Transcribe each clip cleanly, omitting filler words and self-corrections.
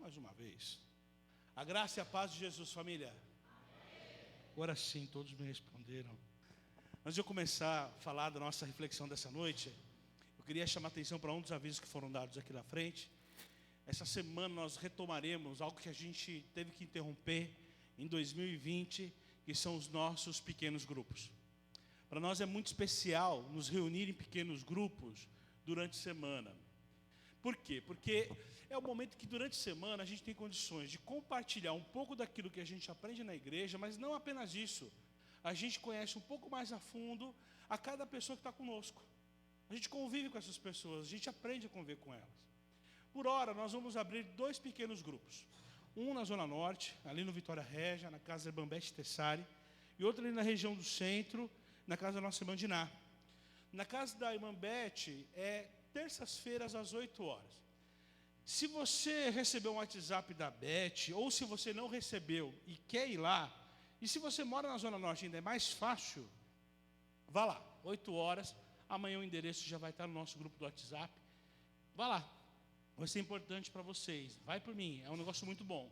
mais uma vez. A graça e a paz de Jesus, família. Amém. Agora sim, todos me responderam. Antes de eu começar a falar da nossa reflexão dessa noite, eu queria chamar a atenção para um dos avisos que foram dados aqui na frente. Essa semana nós retomaremos algo que a gente teve que interromper em 2020, que são os nossos pequenos grupos. Para nós é muito especial nos reunir em pequenos grupos durante a semana. Por quê? Porque é o momento que durante a semana a gente tem condições de compartilhar um pouco daquilo que a gente aprende na igreja, mas não apenas isso. A gente conhece um pouco mais a fundo a cada pessoa que está conosco. A gente convive com essas pessoas, a gente aprende a conviver com elas. Por hora, nós vamos abrir 2 pequenos grupos. Um na Zona Norte, ali no Vitória Régia, na casa da Irmã-Beth Tessari, e outro ali na região do centro, na casa da nossa irmã Diná. Na casa da Irmã-Beth é terças-feiras às 8 horas. Se você recebeu um WhatsApp da Beth, ou se você não recebeu e quer ir lá, e se você mora na Zona Norte ainda é mais fácil, vá lá, 8 horas, amanhã o endereço já vai estar no nosso grupo do WhatsApp. Vá lá, vai ser importante para vocês, vai por mim, é um negócio muito bom.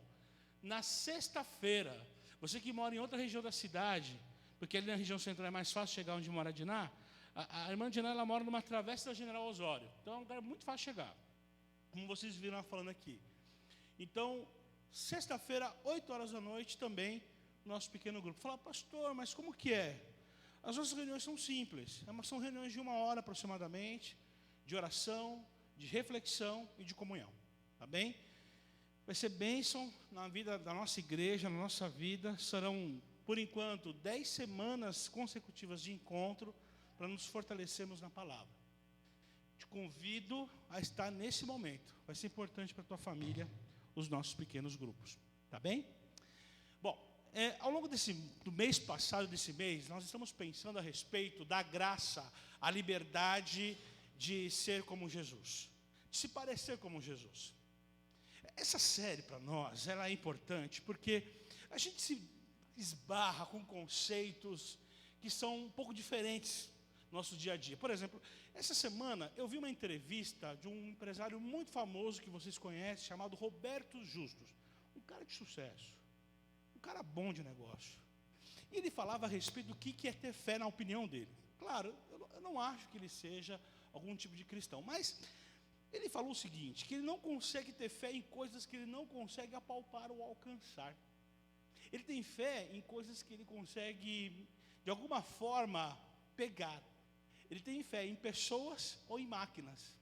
Na sexta-feira, você que mora em outra região da cidade, porque ali na região central é mais fácil chegar onde mora a Diná, a irmã Diná, ela mora numa travessa da General Osório, então é um lugar muito fácil chegar, como vocês viram ela falando aqui. Então, sexta-feira, 8 horas da noite também, nosso pequeno grupo. Fala, pastor, mas como que é? As nossas reuniões são simples, são reuniões de 1 hora aproximadamente, de oração, de reflexão e de comunhão, tá bem? Vai ser bênção na vida da nossa igreja, na nossa vida. Serão, por enquanto, 10 semanas consecutivas de encontro para nos fortalecermos na palavra. Te convido a estar nesse momento. Vai ser importante para a tua família, os nossos pequenos grupos, tá bem? Bom, ao longo do mês passado, desse mês, nós estamos pensando a respeito da graça, a liberdade de ser como Jesus, de se parecer como Jesus. Essa série para nós, ela é importante porque a gente se esbarra com conceitos que são um pouco diferentes no nosso dia a dia. Por exemplo, essa semana eu vi uma entrevista de um empresário muito famoso que vocês conhecem, chamado Roberto Justus, um cara de sucesso, um cara bom de negócio. E ele falava a respeito do que é ter fé, na opinião dele. Claro, eu não acho que ele seja algum tipo de cristão, mas ele falou o seguinte, que ele não consegue ter fé em coisas que ele não consegue apalpar ou alcançar. Ele tem fé em coisas que ele consegue, de alguma forma, pegar. Ele tem fé em pessoas ou em máquinas.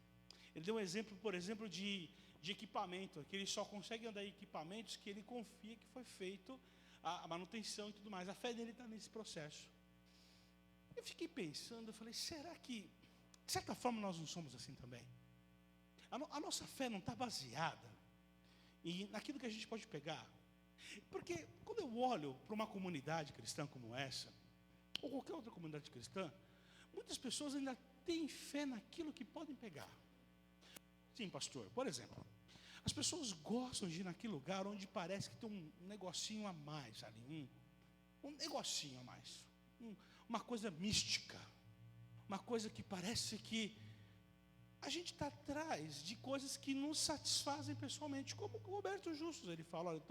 Ele deu um exemplo, por exemplo, de equipamento, que ele só consegue andar em equipamentos que ele confia que foi feito a manutenção e tudo mais. A fé dele está nesse processo. Eu fiquei pensando, eu falei, será que, de certa forma, nós não somos assim também? A nossa fé não está baseada naquilo que a gente pode pegar. Porque quando eu olho para uma comunidade cristã como essa, ou qualquer outra comunidade cristã, muitas pessoas ainda têm fé naquilo que podem pegar. Sim, pastor, por exemplo, as pessoas gostam de ir naquele lugar onde parece que tem um negocinho a mais ali, um negocinho a mais, uma coisa mística, uma coisa que parece que a gente está atrás de coisas que nos satisfazem pessoalmente, como o Roberto Justus, ele fala, olha,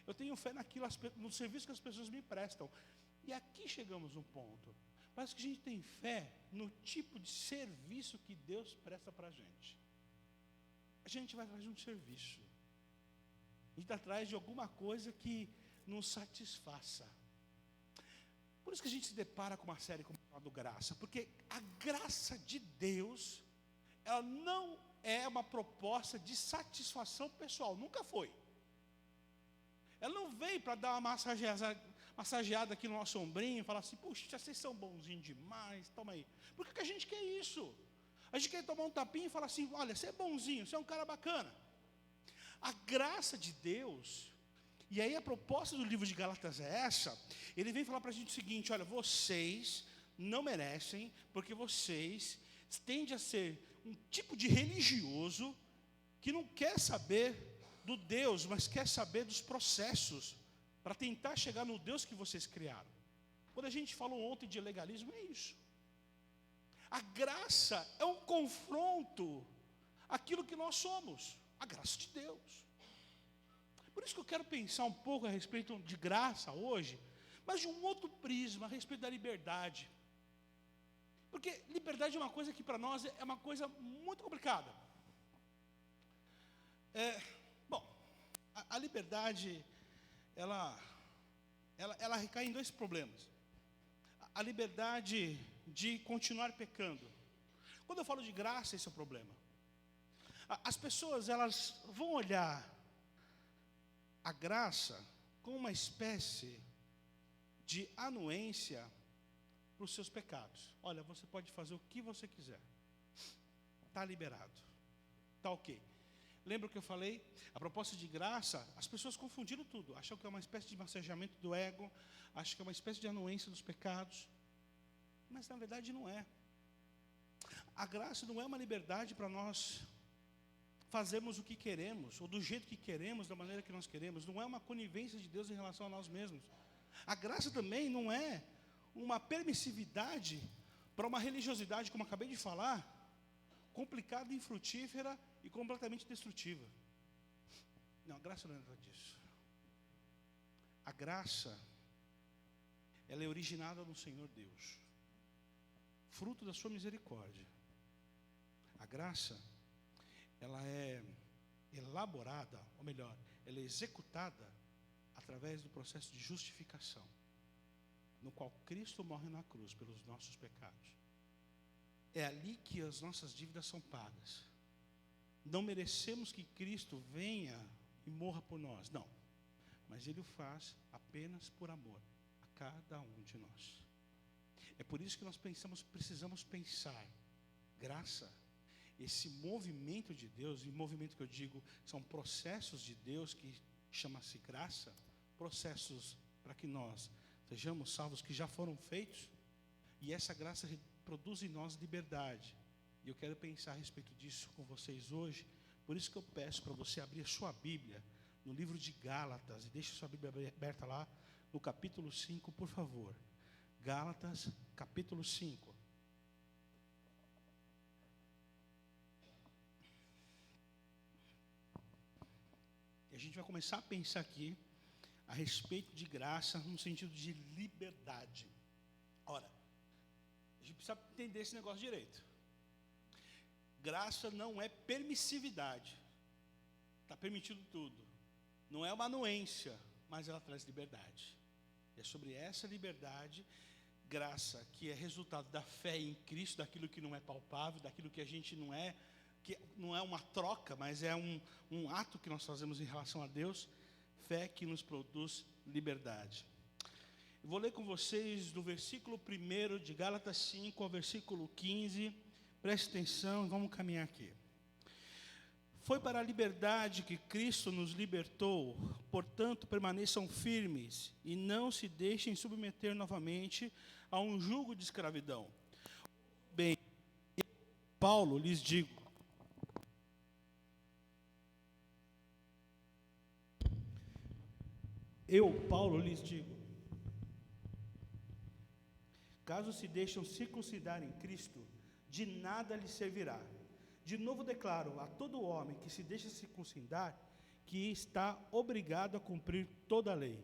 eu tenho fé naquilo, no serviço que as pessoas me prestam. E aqui chegamos num ponto, parece que a gente tem fé no tipo de serviço que Deus presta para a gente. A gente vai atrás de um serviço, a gente está atrás de alguma coisa que nos satisfaça. Por isso que a gente se depara com uma série como a do Graça, porque a graça de Deus, ela não é uma proposta de satisfação pessoal, nunca foi. Ela não veio para dar uma massageada aqui no nosso ombrinho e falar assim, puxa, vocês são bonzinhos demais, toma aí. Por que a gente quer isso? A gente quer tomar um tapinha e falar assim, olha, você é bonzinho, você é um cara bacana. A graça de Deus, e aí a proposta do livro de Gálatas é essa, ele vem falar para a gente o seguinte, olha, vocês não merecem, porque vocês tendem a ser um tipo de religioso que não quer saber do Deus, mas quer saber dos processos para tentar chegar no Deus que vocês criaram. Quando a gente falou ontem de legalismo, é isso. A graça é um confronto àquilo que nós somos, a graça de Deus. Por isso que eu quero pensar um pouco a respeito de graça hoje, mas de um outro prisma, a respeito da liberdade. Porque liberdade é uma coisa que para nós é uma coisa muito complicada. A liberdade, ela recai em dois problemas. A liberdade de continuar pecando. Quando eu falo de graça, esse é o problema. As pessoas, elas vão olhar a graça como uma espécie de anuência para os seus pecados. Olha, você pode fazer o que você quiser. Está liberado. Está ok. Lembra o que eu falei? A proposta de graça, as pessoas confundiram tudo. Acham que é uma espécie de massageamento do ego. Acham que é uma espécie de anuência dos pecados. Mas na verdade não é. A graça não é uma liberdade para nós fazermos o que queremos, ou do jeito que queremos, da maneira que nós queremos. Não é uma conivência de Deus em relação a nós mesmos. A graça também não é uma permissividade para uma religiosidade, como acabei de falar, complicada, infrutífera e completamente destrutiva. Não, a graça não é nada disso. A graça, ela é originada no Senhor Deus, fruto da sua misericórdia. A graça, ela é elaborada, ou melhor, ela é executada através do processo de justificação, no qual Cristo morre na cruz pelos nossos pecados. É ali que as nossas dívidas são pagas. Não merecemos que Cristo venha e morra por nós, não. Mas Ele o faz apenas por amor a cada um de nós. É por isso que nós precisamos pensar, graça, esse movimento de Deus, e movimento que eu digo, são processos de Deus que chama-se graça, processos para que nós sejamos salvos que já foram feitos, e essa graça produz em nós liberdade. E eu quero pensar a respeito disso com vocês hoje. Por isso que eu peço para você abrir a sua Bíblia no livro de Gálatas, e deixe a sua Bíblia aberta lá no capítulo 5, por favor. Gálatas, capítulo 5. E a gente vai começar a pensar aqui a respeito de graça no sentido de liberdade. Ora, a gente precisa entender esse negócio direito. Graça não é permissividade. Está permitido tudo. Não é uma anuência, mas ela traz liberdade. E é sobre essa liberdade, graça, que é resultado da fé em Cristo, daquilo que não é palpável, daquilo que a gente não é, que não é uma troca, mas é um ato que nós fazemos em relação a Deus, fé que nos produz liberdade. Eu vou ler com vocês do versículo 1 de Gálatas 5 ao versículo 15, preste atenção e vamos caminhar aqui. Foi para a liberdade que Cristo nos libertou, portanto permaneçam firmes e não se deixem submeter novamente a um jugo de escravidão. Bem, Paulo lhes digo, Paulo lhes digo, caso se deixem circuncidar em Cristo, de nada lhes servirá. De novo declaro a todo homem que se deixa circuncidar, que está obrigado a cumprir toda a lei.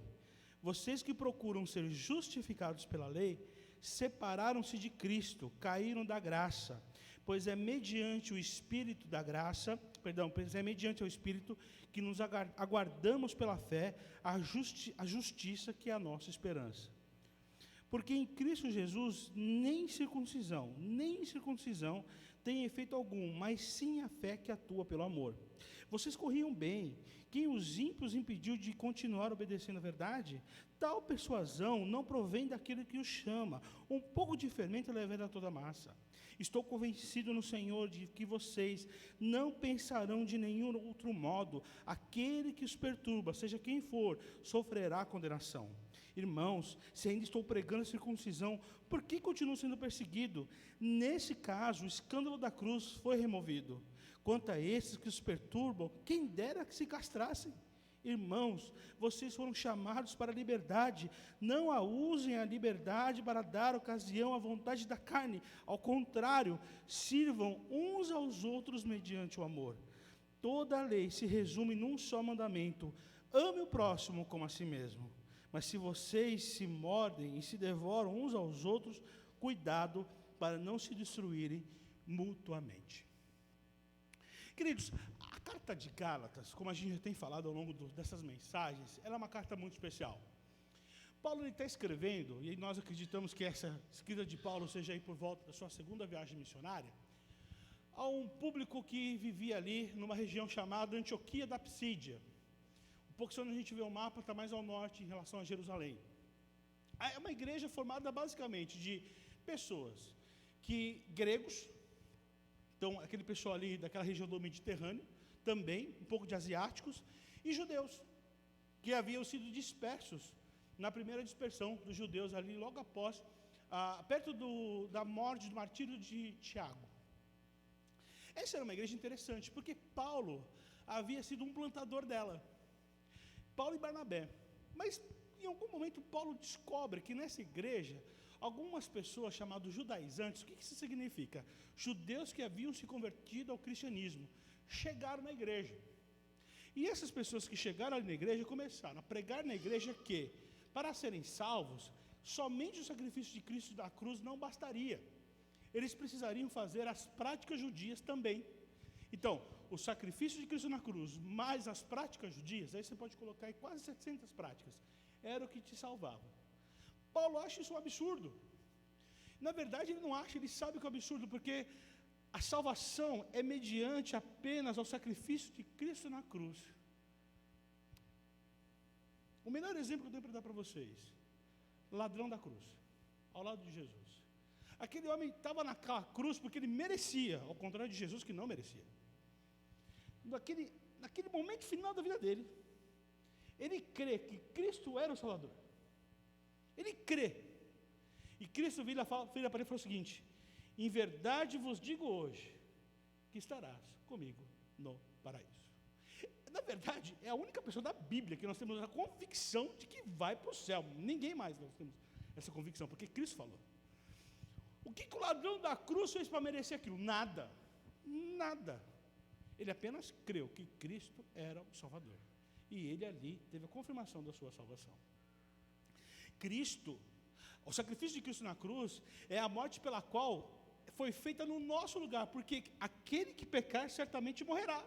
Vocês que procuram ser justificados pela lei, separaram-se de Cristo, caíram da graça, pois é mediante o Espírito da graça, pois é mediante o Espírito que nos aguardamos pela fé a justiça que é a nossa esperança. Porque em Cristo Jesus nem circuncisão tem efeito algum, mas sim a fé que atua pelo amor. Vocês corriam bem. Quem os ímpios impediu de continuar obedecendo a verdade? Tal persuasão não provém daquele que os chama. Um pouco de fermento leveda toda a massa. Estou convencido no Senhor de que vocês não pensarão de nenhum outro modo. Aquele que os perturba, seja quem for, sofrerá condenação. Irmãos, se ainda estou pregando a circuncisão, por que continuo sendo perseguido? Nesse caso, o escândalo da cruz foi removido. Quanto a esses que os perturbam, quem dera que se castrassem. Irmãos, vocês foram chamados para a liberdade. Não a usem a liberdade para dar ocasião à vontade da carne. Ao contrário, sirvam uns aos outros mediante o amor. Toda a lei se resume num só mandamento: ame o próximo como a si mesmo. Mas se vocês se mordem e se devoram uns aos outros, cuidado para não se destruírem mutuamente. Queridos, a carta de Gálatas, como a gente já tem falado ao longo dessas mensagens, ela é uma carta muito especial. Paulo está escrevendo, e nós acreditamos que essa escrita de Paulo seja aí por volta da sua segunda viagem missionária, a um público que vivia ali numa região chamada Antioquia da Psídia. Um pouco quando a gente vê o mapa, está mais ao norte em relação a Jerusalém. É uma igreja formada basicamente de pessoas gregos, então aquele pessoal ali daquela região do Mediterrâneo, também um pouco de asiáticos, e judeus, que haviam sido dispersos na primeira dispersão dos judeus ali logo após, perto da morte, do martírio de Tiago. Essa era uma igreja interessante, porque Paulo havia sido um plantador dela, Paulo e Barnabé. Mas em algum momento Paulo descobre que nessa igreja, algumas pessoas chamadas judaizantes, o que isso significa? Judeus que haviam se convertido ao cristianismo, chegaram na igreja. E essas pessoas que chegaram ali na igreja começaram a pregar na igreja que, para serem salvos, somente o sacrifício de Cristo da cruz não bastaria. Eles precisariam fazer as práticas judias também. Então, o sacrifício de Cristo na cruz, mais as práticas judias, aí você pode colocar aí quase 700 práticas, era o que te salvava. Paulo acha isso um absurdo. Na verdade, ele não acha, ele sabe que é um absurdo, porque a salvação é mediante apenas ao sacrifício de Cristo na cruz. O melhor exemplo que eu tenho para dar para vocês, ladrão da cruz, ao lado de Jesus. Aquele homem estava naquela cruz porque ele merecia, ao contrário de Jesus que não merecia. Naquele momento final da vida dele, ele crê que Cristo era o Salvador. Ele crê. E Cristo vira para ele e falou o seguinte: em verdade vos digo hoje, que estarás comigo no paraíso. Na verdade, é a única pessoa da Bíblia que nós temos a convicção de que vai para o céu. Ninguém mais nós temos essa convicção, porque Cristo falou. O que o ladrão da cruz fez para merecer aquilo? Nada. Nada. Ele apenas creu que Cristo era o Salvador. E ele ali teve a confirmação da sua salvação. Cristo, o sacrifício de Cristo na cruz, é a morte pela qual foi feita no nosso lugar, porque aquele que pecar certamente morrerá.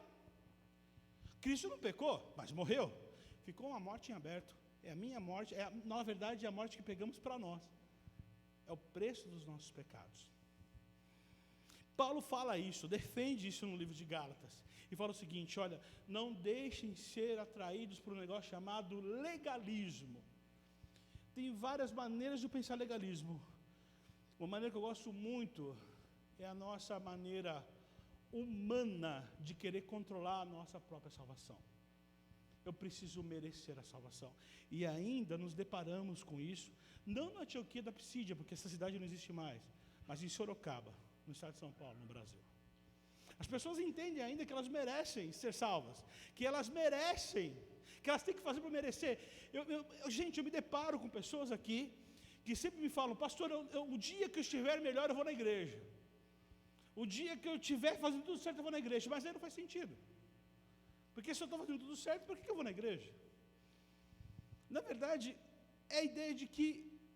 Cristo não pecou, mas morreu. Ficou uma morte em aberto. É a minha morte, na verdade é a morte que pegamos para nós. É o preço dos nossos pecados. Paulo fala isso, defende isso no livro de Gálatas. E fala o seguinte: olha, não deixem ser atraídos por um negócio chamado legalismo. Tem várias maneiras de pensar legalismo. Uma maneira que eu gosto muito é a nossa maneira humana de querer controlar a nossa própria salvação. Eu preciso merecer a salvação. E ainda nos deparamos com isso, não na Antioquia da Psídia, porque essa cidade não existe mais, mas em Sorocaba, no estado de São Paulo, no Brasil. As pessoas entendem ainda que elas merecem ser salvas, que elas merecem, que elas têm que fazer para merecer. Gente, eu me deparo com pessoas aqui que sempre me falam: pastor, o dia que eu estiver melhor eu vou na igreja. O dia que eu estiver fazendo tudo certo eu vou na igreja. Mas aí não faz sentido. Porque se eu estou fazendo tudo certo, por que eu vou na igreja? Na verdade, é a ideia de que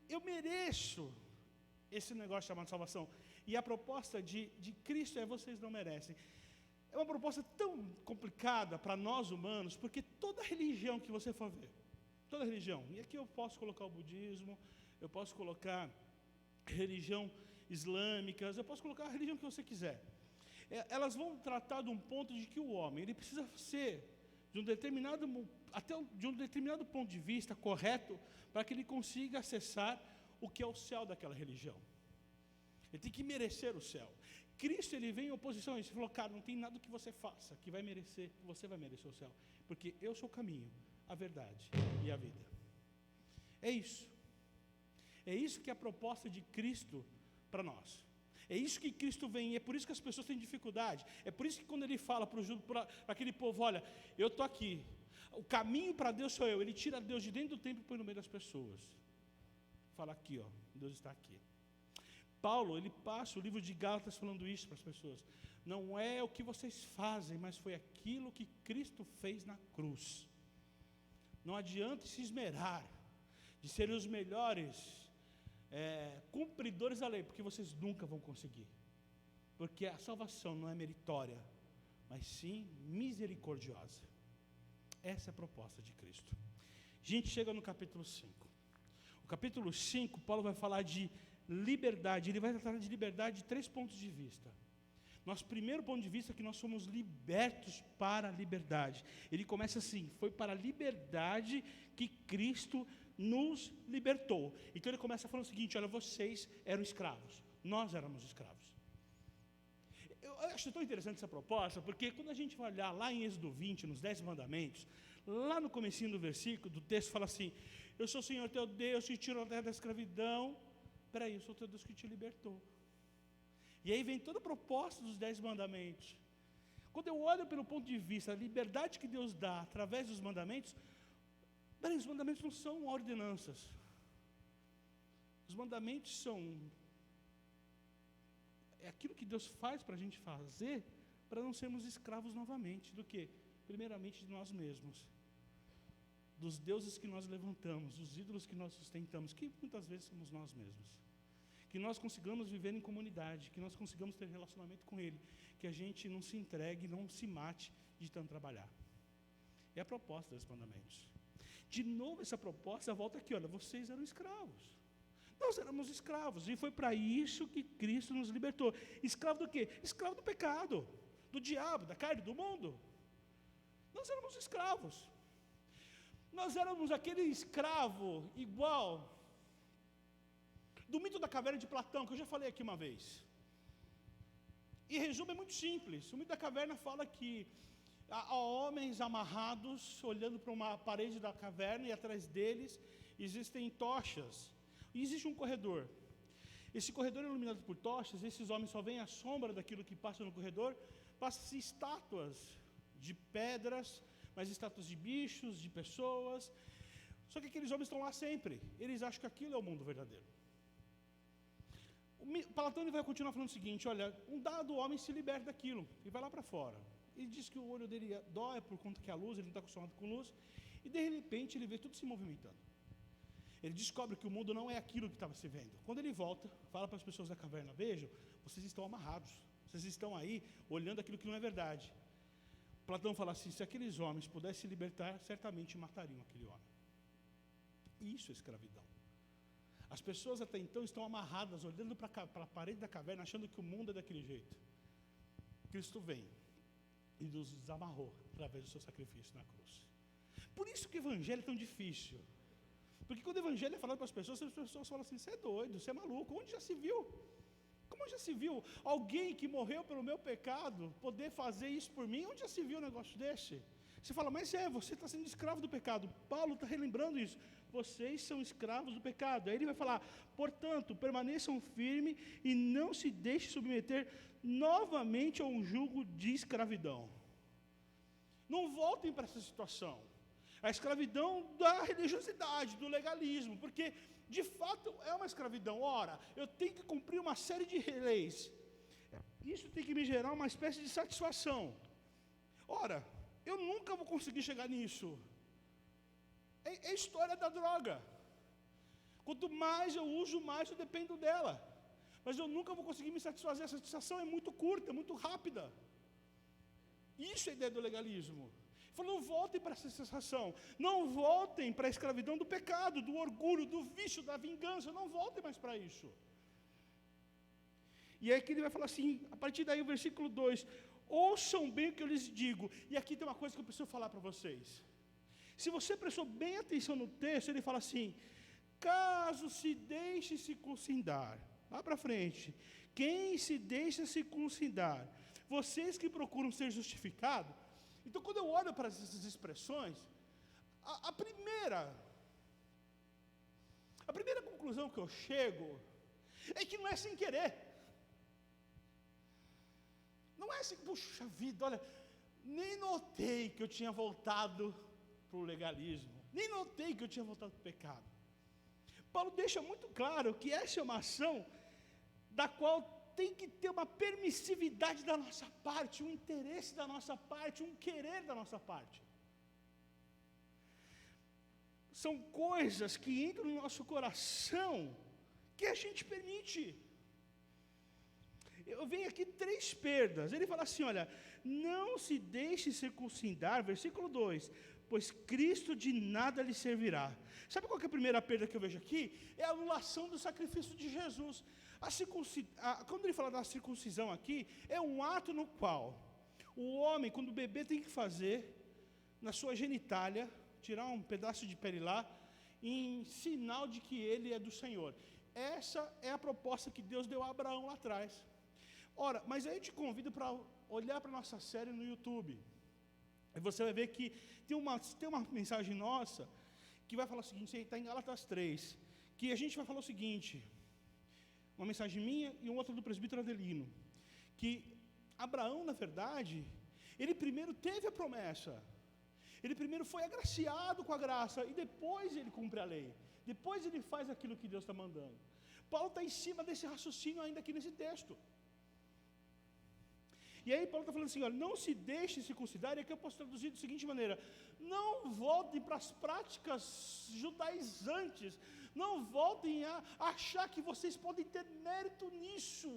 eu mereço esse negócio chamado salvação. E a proposta de Cristo é: vocês não merecem. É uma proposta tão complicada para nós humanos, porque toda religião que você for ver, toda religião, e aqui eu posso colocar o budismo, eu posso colocar religião islâmicas, eu posso colocar a religião que você quiser. Elas vão tratar de um ponto de que o homem, ele precisa ser de um determinado ponto de vista correto para que ele consiga acessar o que é o céu daquela religião. Ele tem que merecer o céu. Cristo, ele vem em oposição a isso. Ele falou: cara, não tem nada que você faça que vai merecer, você vai merecer o céu, porque eu sou o caminho, a verdade e a vida. É isso. É isso que é a proposta de Cristo para nós. É isso que Cristo vem, e é por isso que as pessoas têm dificuldade. É por isso que quando ele fala para aquele povo: olha, eu estou aqui, o caminho para Deus sou eu. Ele tira Deus de dentro do templo e põe no meio das pessoas. Fala aqui, ó, Deus está aqui. Paulo, ele passa o livro de Gálatas falando isso para as pessoas. Não é o que vocês fazem, mas foi aquilo que Cristo fez na cruz. Não adianta se esmerar de serem os melhores cumpridores da lei, porque vocês nunca vão conseguir. Porque a salvação não é meritória, mas sim misericordiosa. Essa é a proposta de Cristo. A gente chega no capítulo 5. O capítulo 5, Paulo vai falar de liberdade. Ele vai tratar de liberdade de 3 pontos de vista. Nosso primeiro ponto de vista é que nós somos libertos para a liberdade. Ele começa assim: foi para a liberdade que Cristo nos libertou. Então ele começa falando o seguinte: olha, vocês eram escravos, nós éramos escravos. Eu acho tão interessante essa proposta, porque quando a gente vai olhar lá em Êxodo 20, nos 10 mandamentos, lá no comecinho do versículo, do texto, fala assim: eu sou o Senhor teu Deus, que te tirou da terra da escravidão. Peraí, eu sou o teu Deus que te libertou. E aí vem toda a proposta dos 10 mandamentos. Quando eu olho pelo ponto de vista da liberdade que Deus dá através dos mandamentos, peraí, os mandamentos não são ordenanças. Os mandamentos são aquilo que Deus faz para a gente fazer, para não sermos escravos novamente. Do quê? Primeiramente de nós mesmos, dos deuses que nós levantamos, dos ídolos que nós sustentamos, que muitas vezes somos nós mesmos. Que nós consigamos viver em comunidade, que nós consigamos ter relacionamento com Ele, que a gente não se entregue, não se mate de tanto trabalhar. É a proposta dos mandamentos. De novo essa proposta volta aqui: olha, vocês eram escravos. Nós éramos escravos, e foi para isso que Cristo nos libertou. Escravo do quê? Escravo do pecado, do diabo, da carne, do mundo. Nós éramos escravos. Nós éramos aquele escravo igual do mito da caverna de Platão, que eu já falei aqui uma vez. E resumo é muito simples. O mito da caverna fala que há homens amarrados, olhando para uma parede da caverna, e atrás deles existem tochas. E existe um corredor. Esse corredor é iluminado por tochas. Esses homens só veem a sombra daquilo que passa no corredor. Passam-se estátuas de pedras, mas estátuas de bichos, de pessoas. Só que aqueles homens estão lá sempre. Eles acham que aquilo é o mundo verdadeiro. Platão vai continuar falando o seguinte: olha, um dado homem se liberta daquilo e vai lá para fora. Ele diz que o olho dele dói por conta que a luz, ele não está acostumado com luz, e de repente ele vê tudo se movimentando. Ele descobre que o mundo não é aquilo que estava se vendo. Quando ele volta, fala para as pessoas da caverna: vejam, vocês estão amarrados, vocês estão aí olhando aquilo que não é verdade. Platão fala assim: se aqueles homens pudessem se libertar, certamente matariam aquele homem. Isso é escravidão. As pessoas até então estão amarradas, olhando para a parede da caverna, achando que o mundo é daquele jeito. Cristo vem e nos desamarrou através do seu sacrifício na cruz. Por isso que o evangelho é tão difícil. Porque quando o evangelho é falado para as pessoas falam assim: você é doido, você é maluco, onde já se viu? Como já se viu alguém que morreu pelo meu pecado poder fazer isso por mim? Onde já se viu um negócio desse? Você fala: mas você está sendo escravo do pecado. Paulo está relembrando isso. Vocês são escravos do pecado. Aí ele vai falar: portanto, permaneçam firmes e não se deixem submeter novamente a um jugo de escravidão. Não voltem para essa situação. A escravidão da religiosidade, do legalismo, porque de fato é uma escravidão. Ora, eu tenho que cumprir uma série de leis. Isso tem que me gerar uma espécie de satisfação. Ora, eu nunca vou conseguir chegar nisso. É a história da droga. Quanto mais eu uso, mais eu dependo dela. Mas eu nunca vou conseguir me satisfazer. A satisfação é muito curta, muito rápida. Isso é a ideia do legalismo. Ele falou: não voltem para essa sensação. Não voltem para a escravidão do pecado, do orgulho, do vício, da vingança. Não voltem mais para isso. E aí que ele vai falar assim, a partir daí o versículo 2: ouçam bem o que eu lhes digo. E aqui tem uma coisa que eu preciso falar para vocês. Se você prestou bem atenção no texto, ele fala assim: caso se deixe circuncidar. Lá para frente. Quem se deixa circuncidar? Vocês que procuram ser justificados. Então, quando eu olho para essas expressões, a primeira conclusão que eu chego é que não é sem querer. Não é assim: puxa vida, olha, nem notei que eu tinha voltado para o legalismo, nem notei que eu tinha voltado para o pecado. Paulo deixa muito claro que essa é uma ação da qual tem que ter uma permissividade da nossa parte, um interesse da nossa parte, um querer da nossa parte. são coisas que entram no nosso coração que a gente permite. Eu venho aqui 3 perdas. Ele fala assim, olha, não se deixe circuncidar, versículo 2, pois Cristo de nada lhe servirá. Sabe qual que é a primeira perda que eu vejo aqui? É a anulação do sacrifício de Jesus. Quando ele fala da circuncisão aqui, é um ato no qual o homem, quando o bebê, tem que fazer na sua genitália, tirar um pedaço de pele lá, em sinal de que ele é do Senhor. Essa é a proposta que Deus deu a Abraão lá atrás. Ora, mas aí eu te convido para olhar para a nossa série no YouTube. E você vai ver que tem uma mensagem nossa que vai falar o seguinte, está em Gálatas 3, que a gente vai falar o seguinte, uma mensagem minha e outra do presbítero Adelino, que Abraão, na verdade, ele primeiro teve a promessa, ele primeiro foi agraciado com a graça, e depois ele cumpre a lei, depois ele faz aquilo que Deus está mandando. Paulo está em cima desse raciocínio ainda aqui nesse texto. E aí Paulo está falando assim, olha, não se deixe circuncidar, e aqui eu posso traduzir da seguinte maneira, não voltem para as práticas judaizantes, não voltem a achar que vocês podem ter mérito nisso.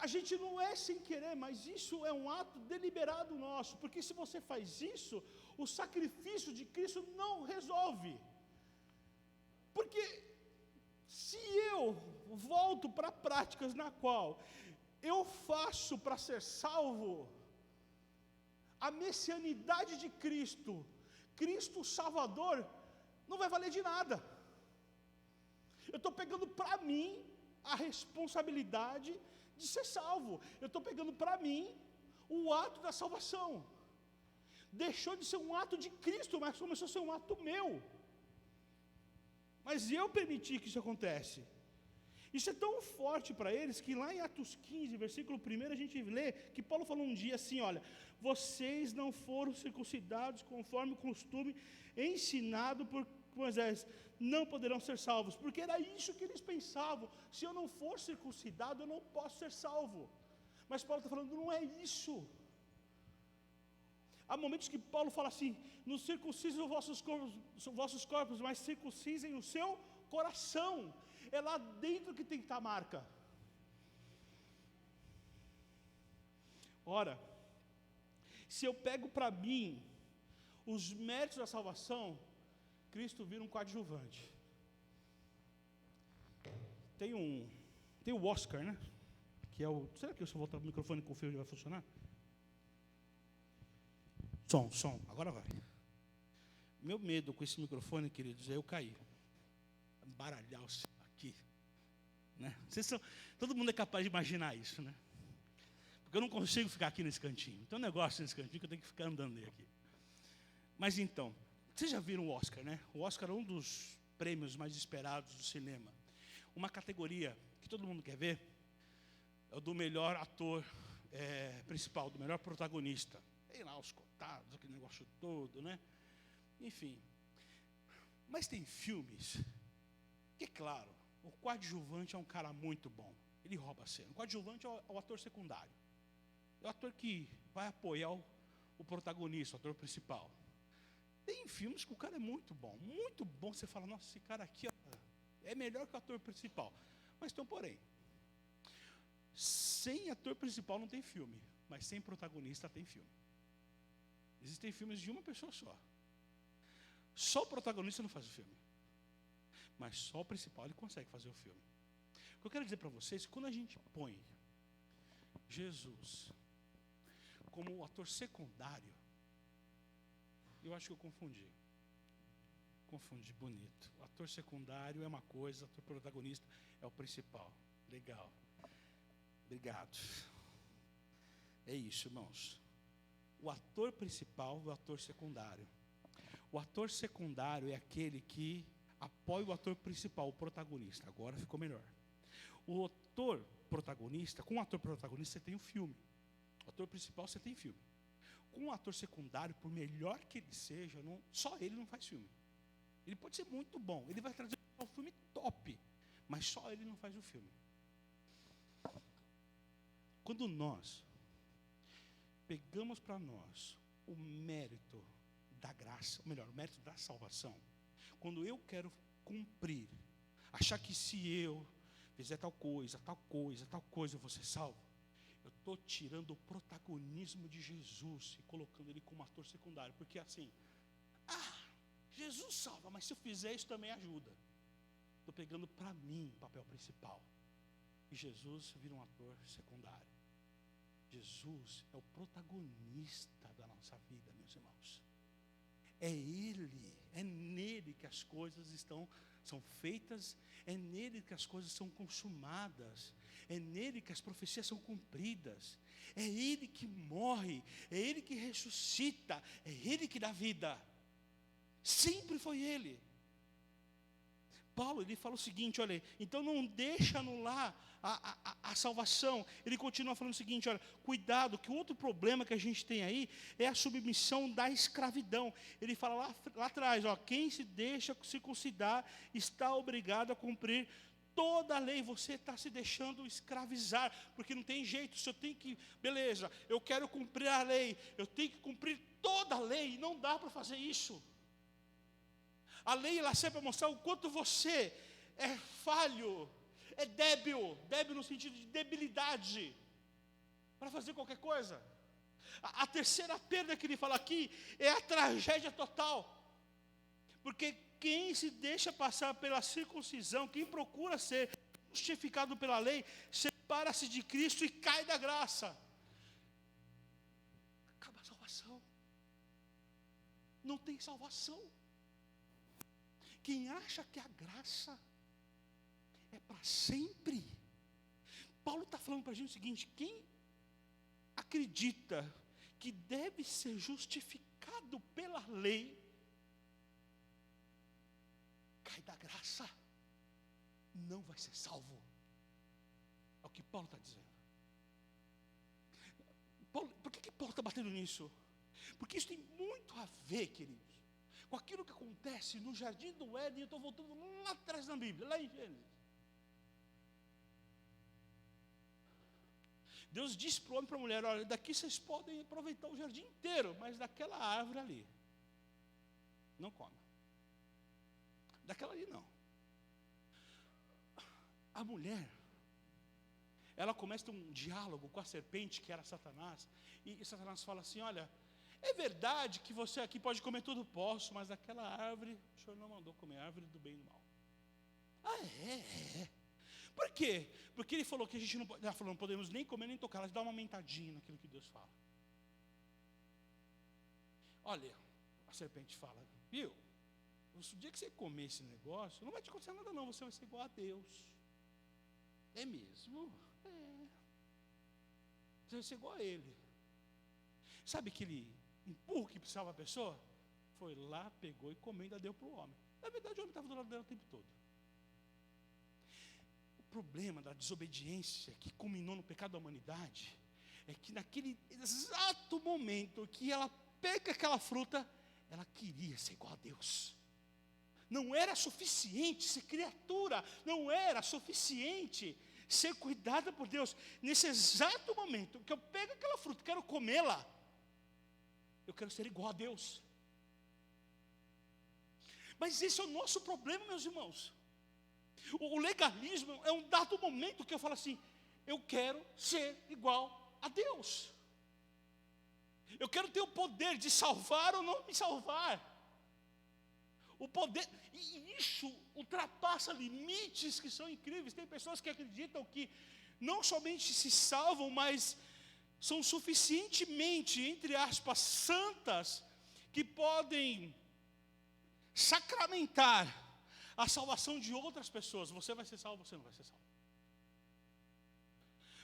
A gente não é sem querer, mas isso é um ato deliberado nosso, porque se você faz isso, o sacrifício de Cristo não resolve. Porque se eu volto para práticas na qual eu faço para ser salvo, a messianidade de Cristo, Cristo Salvador, não vai valer de nada. Eu estou pegando para mim a responsabilidade de ser salvo. Eu estou pegando para mim o ato da salvação. Deixou de ser um ato de Cristo, mas começou a ser um ato meu. Mas eu permiti que isso acontece. Isso é tão forte para eles que lá em Atos 15, versículo 1, a gente lê que Paulo falou um dia assim, olha, vocês não foram circuncidados conforme o costume ensinado por Moisés, não poderão ser salvos, porque era isso que eles pensavam, se eu não for circuncidado, eu não posso ser salvo. Mas Paulo está falando, não é isso. Há momentos que Paulo fala assim, não circuncisem os vossos corpos, mas circuncisem o seu coração. É lá dentro que tem que estar a marca. Ora, se eu pego para mim os méritos da salvação, Cristo vira um coadjuvante. Tem o Oscar, né? Que é o... Será que se eu voltar o microfone com o fio já vai funcionar? Som, agora vai. Meu medo com esse microfone, queridos, é eu cair. Embaralhar o céu aqui. Né? Todo mundo é capaz de imaginar isso, né? Porque eu não consigo ficar aqui nesse cantinho. Tem um negócio nesse cantinho que eu tenho que ficar andando aqui. Mas então, vocês já viram o Oscar, né? O Oscar é um dos prêmios mais esperados do cinema. Uma categoria que todo mundo quer ver é o do melhor ator principal, do melhor protagonista. Tem lá os cotados, aquele negócio todo, né? Enfim. Mas tem filmes que, claro, o coadjuvante é um cara muito bom. Ele rouba a cena. O coadjuvante é o ator secundário. É o ator que vai apoiar o protagonista, o ator principal. Tem filmes que o cara é muito bom. Muito bom. Você fala, nossa, esse cara aqui é melhor que o ator principal. Mas tem um porém. Sem ator principal não tem filme. Mas sem protagonista tem filme. Existem filmes de uma pessoa só. Só o protagonista não faz o filme. Mas só o principal ele consegue fazer o filme. O que eu quero dizer para vocês é que quando a gente põe Jesus como o ator secundário, eu acho que eu confundi. Confundi, bonito. O ator secundário é uma coisa, o ator protagonista é o principal. Legal. Obrigado. É isso, irmãos. O ator principal e o ator secundário. O ator secundário é aquele que apoia o ator principal, o protagonista. Agora ficou melhor. O ator protagonista, com o ator protagonista você tem um filme. O ator principal você tem filme. Com o ator secundário, por melhor que ele seja, só ele não faz filme. Ele pode ser muito bom, ele vai trazer um filme top, mas só ele não faz o filme. Quando nós pegamos para nós o mérito da graça, ou melhor, o mérito da salvação, Quando eu quero cumprir, achar que se eu fizer tal coisa, eu vou ser salvo, eu estou tirando o protagonismo de Jesus e colocando ele como ator secundário. Porque assim, Jesus salva, mas se eu fizer isso também ajuda. Estou pegando para mim o papel principal. E Jesus vira um ator secundário. Jesus é o protagonista da nossa vida, meus irmãos. É Ele, é nele que as coisas são feitas, é nele que as coisas são consumadas, é nele que as profecias são cumpridas, é Ele que morre, é Ele que ressuscita, é Ele que dá vida. Sempre foi Ele. Paulo, ele fala o seguinte, olha, então não deixa anular a salvação. Ele continua falando o seguinte, olha, cuidado, que o outro problema que a gente tem aí é a submissão da escravidão. Ele fala lá atrás, ó, quem se deixa circuncidar está obrigado a cumprir toda a lei. Você está se deixando escravizar, porque não tem jeito. Se eu tenho que, beleza, eu quero cumprir a lei, eu tenho que cumprir toda a lei, e não dá para fazer isso. A lei ela serve para mostrar o quanto você é falho, é débil no sentido de debilidade, para fazer qualquer coisa. A terceira perda que ele fala aqui é a tragédia total. Porque quem se deixa passar pela circuncisão, quem procura ser justificado pela lei, separa-se de Cristo e cai da graça. Acaba a salvação. Não tem salvação. Quem acha que a graça é para sempre, Paulo está falando para a gente o seguinte: quem acredita que deve ser justificado pela lei, cai da graça, não vai ser salvo. É o que Paulo está dizendo. Por que Paulo está batendo nisso? Porque isso tem muito a ver, queridos, com aquilo que acontece no jardim do Éden. Eu estou voltando lá atrás na Bíblia, lá em Gênesis. Deus disse para o homem e para a mulher: olha, daqui vocês podem aproveitar o jardim inteiro, mas daquela árvore ali, não come. Daquela ali não. A mulher, ela começa um diálogo com a serpente, que era Satanás, e Satanás fala assim: olha, é verdade que você aqui pode comer tudo, posso, mas daquela árvore, o Senhor não mandou comer, a árvore do bem e do mal. É. Por quê? Porque ele falou que a gente não podemos nem comer nem tocar, ela dá uma mentadinha naquilo que Deus fala. Olha, a serpente fala: viu, o dia que você comer esse negócio, não vai te acontecer nada não, você vai ser igual a Deus. É mesmo? É. Você vai ser igual a Ele. Sabe aquele empurro que precisava a pessoa? Foi lá, pegou e comeu e ainda deu para o homem. Na verdade, o homem estava do lado dela o tempo todo. O problema da desobediência que culminou no pecado da humanidade é que naquele exato momento que ela pega aquela fruta, ela queria ser igual a Deus. Não era suficiente ser criatura, não era suficiente ser cuidada por Deus. Nesse exato momento que eu pego aquela fruta, quero comê-la, eu quero ser igual a Deus. Mas esse é o nosso problema, meus irmãos. O legalismo é um dado momento que eu falo assim: eu quero ser igual a Deus. Eu quero ter o poder de salvar ou não me salvar. O poder, e isso ultrapassa limites que são incríveis. Tem pessoas que acreditam que não somente se salvam, mas são suficientemente, entre aspas, santas, que podem sacramentar a salvação de outras pessoas. Você vai ser salvo, você não vai ser salvo.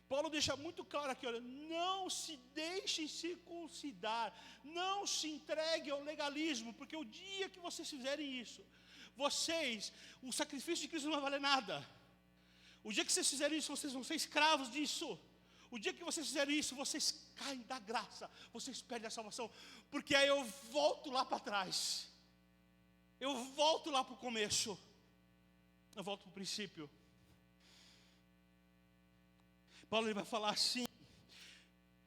Paulo deixa muito claro aqui, olha, não se deixe circuncidar, não se entregue ao legalismo, porque o dia que vocês fizerem isso, o sacrifício de Cristo não vai valer nada. O dia que vocês fizerem isso, vocês vão ser escravos disso. O dia que vocês fizerem isso, vocês caem da graça, vocês perdem a salvação, porque aí eu volto lá para trás, eu volto lá para o começo, eu volto para o princípio. Paulo ele vai falar assim: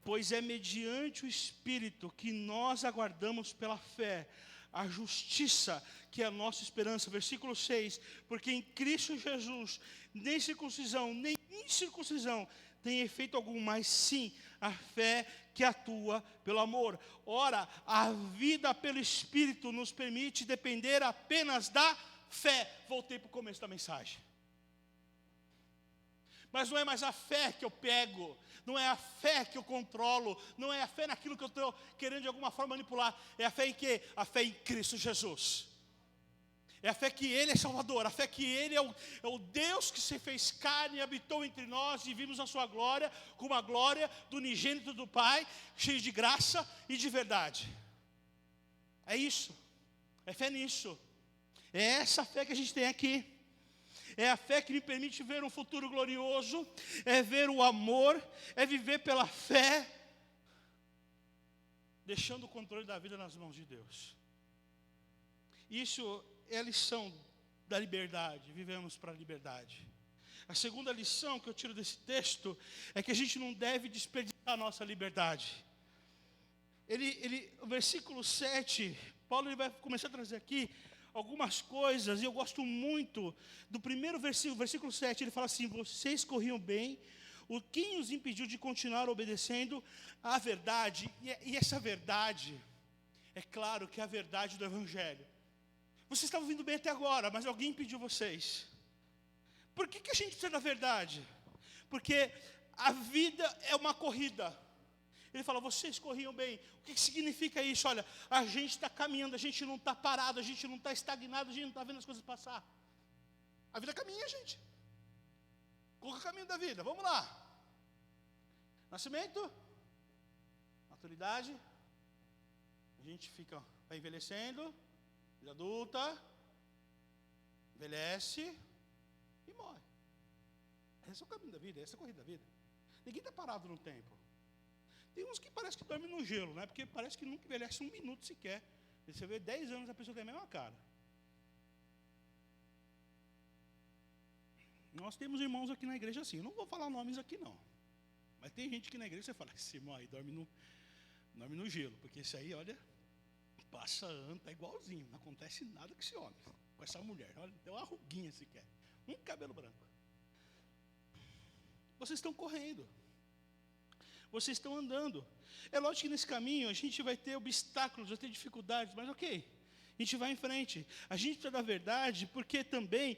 pois é mediante o Espírito que nós aguardamos pela fé a justiça, que é a nossa esperança. Versículo 6, porque em Cristo Jesus, nem circuncisão, nem incircuncisão tem efeito algum, mas sim a fé que atua pelo amor. Ora, a vida pelo Espírito nos permite depender apenas da fé. Voltei para o começo da mensagem. Mas não é mais a fé que eu pego, não é a fé que eu controlo, não é a fé naquilo que eu estou querendo de alguma forma manipular. É a fé em quê? A fé em Cristo Jesus. É a fé que Ele é Salvador, a fé que Ele é o Deus que se fez carne e habitou entre nós e vimos a sua glória, como a glória do unigênito do Pai, cheio de graça e de verdade. É isso, é fé nisso. É essa fé que a gente tem aqui. É a fé que me permite ver um futuro glorioso, é ver o amor, é viver pela fé, deixando o controle da vida nas mãos de Deus. Isso é a lição da liberdade, vivemos para a liberdade. A segunda lição que eu tiro desse texto é que a gente não deve desperdiçar a nossa liberdade. O versículo 7, Paulo ele vai começar a trazer aqui algumas coisas, e eu gosto muito do primeiro versículo 7, ele fala assim: vocês corriam bem, quem os impediu de continuar obedecendo à verdade? E essa verdade, é claro que é a verdade do Evangelho. Vocês estavam vindo bem até agora, mas alguém impediu vocês. Por que a gente precisa da verdade? Porque a vida é uma corrida. Ele fala, vocês corriam bem. O que significa isso? Olha, a gente está caminhando, a gente não está parado, a gente não está estagnado, a gente não está vendo as coisas passar. A vida caminha, gente. Qual é o caminho da vida? Vamos lá. Nascimento, maturidade, a gente vai envelhecendo, vida adulta, envelhece e morre. Esse é o caminho da vida, essa é a corrida da vida. Ninguém está parado no tempo. Tem uns que parece que dormem no gelo, né? Porque parece que nunca envelhece um minuto sequer. E você vê 10 anos, a pessoa tem a mesma cara. Nós temos irmãos aqui na igreja assim. Eu não vou falar nomes aqui não. Mas tem gente que na igreja você fala, esse irmão aí dorme no gelo. Porque esse aí, olha, passa ano, tá igualzinho. Não acontece nada com esse homem, com essa mulher. Olha, tem uma ruguinha sequer. Um cabelo branco. Vocês estão correndo. Vocês estão andando. É lógico que nesse caminho a gente vai ter obstáculos, vai ter dificuldades, mas ok, a gente vai em frente. A gente precisa da verdade, porque também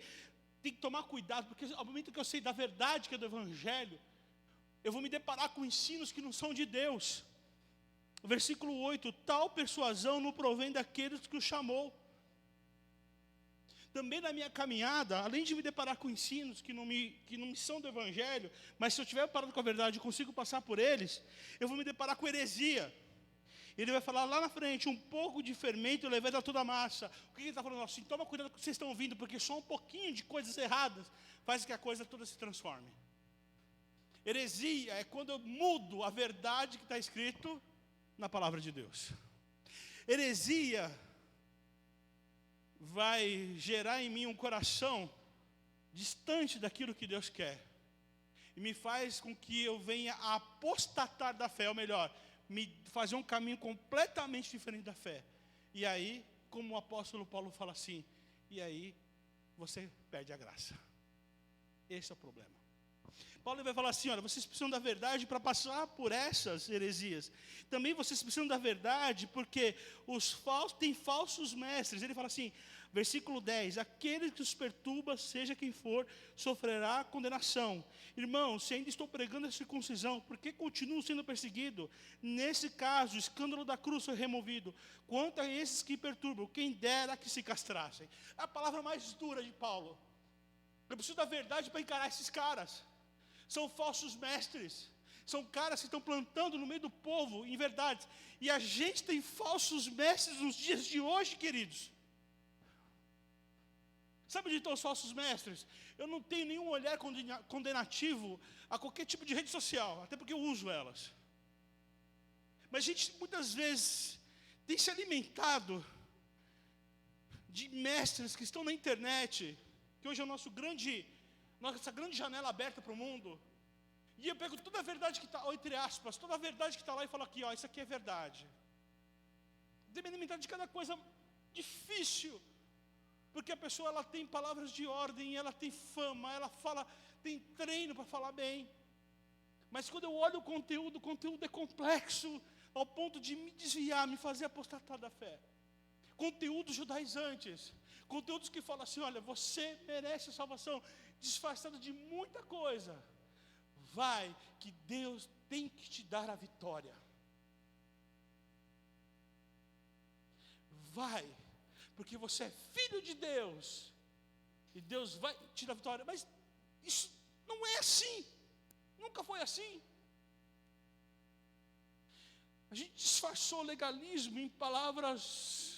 tem que tomar cuidado, porque ao momento que eu sei da verdade que é do Evangelho, eu vou me deparar com ensinos que não são de Deus. O versículo 8, tal persuasão não provém daqueles que o chamou. Também na minha caminhada, além de me deparar com ensinos que não me são do Evangelho, mas se eu estiver parado com a verdade e consigo passar por eles, eu vou me deparar com heresia. Ele vai falar lá na frente, um pouco de fermento leveda toda a massa. O que ele está falando? Assim, toma cuidado com o que vocês estão ouvindo, porque só um pouquinho de coisas erradas faz que a coisa toda se transforme. Heresia é quando eu mudo a verdade que está escrito na palavra de Deus. Heresia vai gerar em mim um coração distante daquilo que Deus quer. E me faz com que eu venha a apostatar da fé, ou melhor, me fazer um caminho completamente diferente da fé. E aí, como o apóstolo Paulo fala assim, e aí você perde a graça. Esse é o problema. Paulo vai falar assim, olha, vocês precisam da verdade para passar por essas heresias. Também vocês precisam da verdade porque tem falsos mestres. Ele fala assim, versículo 10, aquele que os perturba, seja quem for, sofrerá condenação. Irmãos, se ainda estou pregando a circuncisão, por que continuo sendo perseguido? Nesse caso, o escândalo da cruz foi removido. Quanto a esses que perturbam, quem dera que se castrassem. É a palavra mais dura de Paulo. Eu preciso da verdade para encarar esses caras. São falsos mestres. São caras que estão plantando no meio do povo em verdades. E a gente tem falsos mestres nos dias de hoje, queridos. Sabe onde estão os falsos mestres? Eu não tenho nenhum olhar condenativo a qualquer tipo de rede social, até porque eu uso elas. Mas a gente muitas vezes tem se alimentado de mestres que estão na internet, que hoje é nossa grande janela aberta para o mundo. E eu pego toda a verdade que está, entre aspas, toda a verdade que está lá e falo aqui, ó, isso aqui é verdade. Deve me alimentar de cada coisa difícil, porque a pessoa ela tem palavras de ordem, ela tem fama, ela fala, tem treino para falar bem. Mas quando eu olho o conteúdo é complexo, ao ponto de me desviar, me fazer apostatar da fé. Conteúdos judaizantes, conteúdos que falam assim, olha, você merece a salvação, disfarçado de muita coisa. Vai, que Deus tem que te dar a vitória. Vai, porque você é filho de Deus, e Deus vai te dar a vitória. Mas isso não é assim, nunca foi assim. A gente disfarçou legalismo em palavras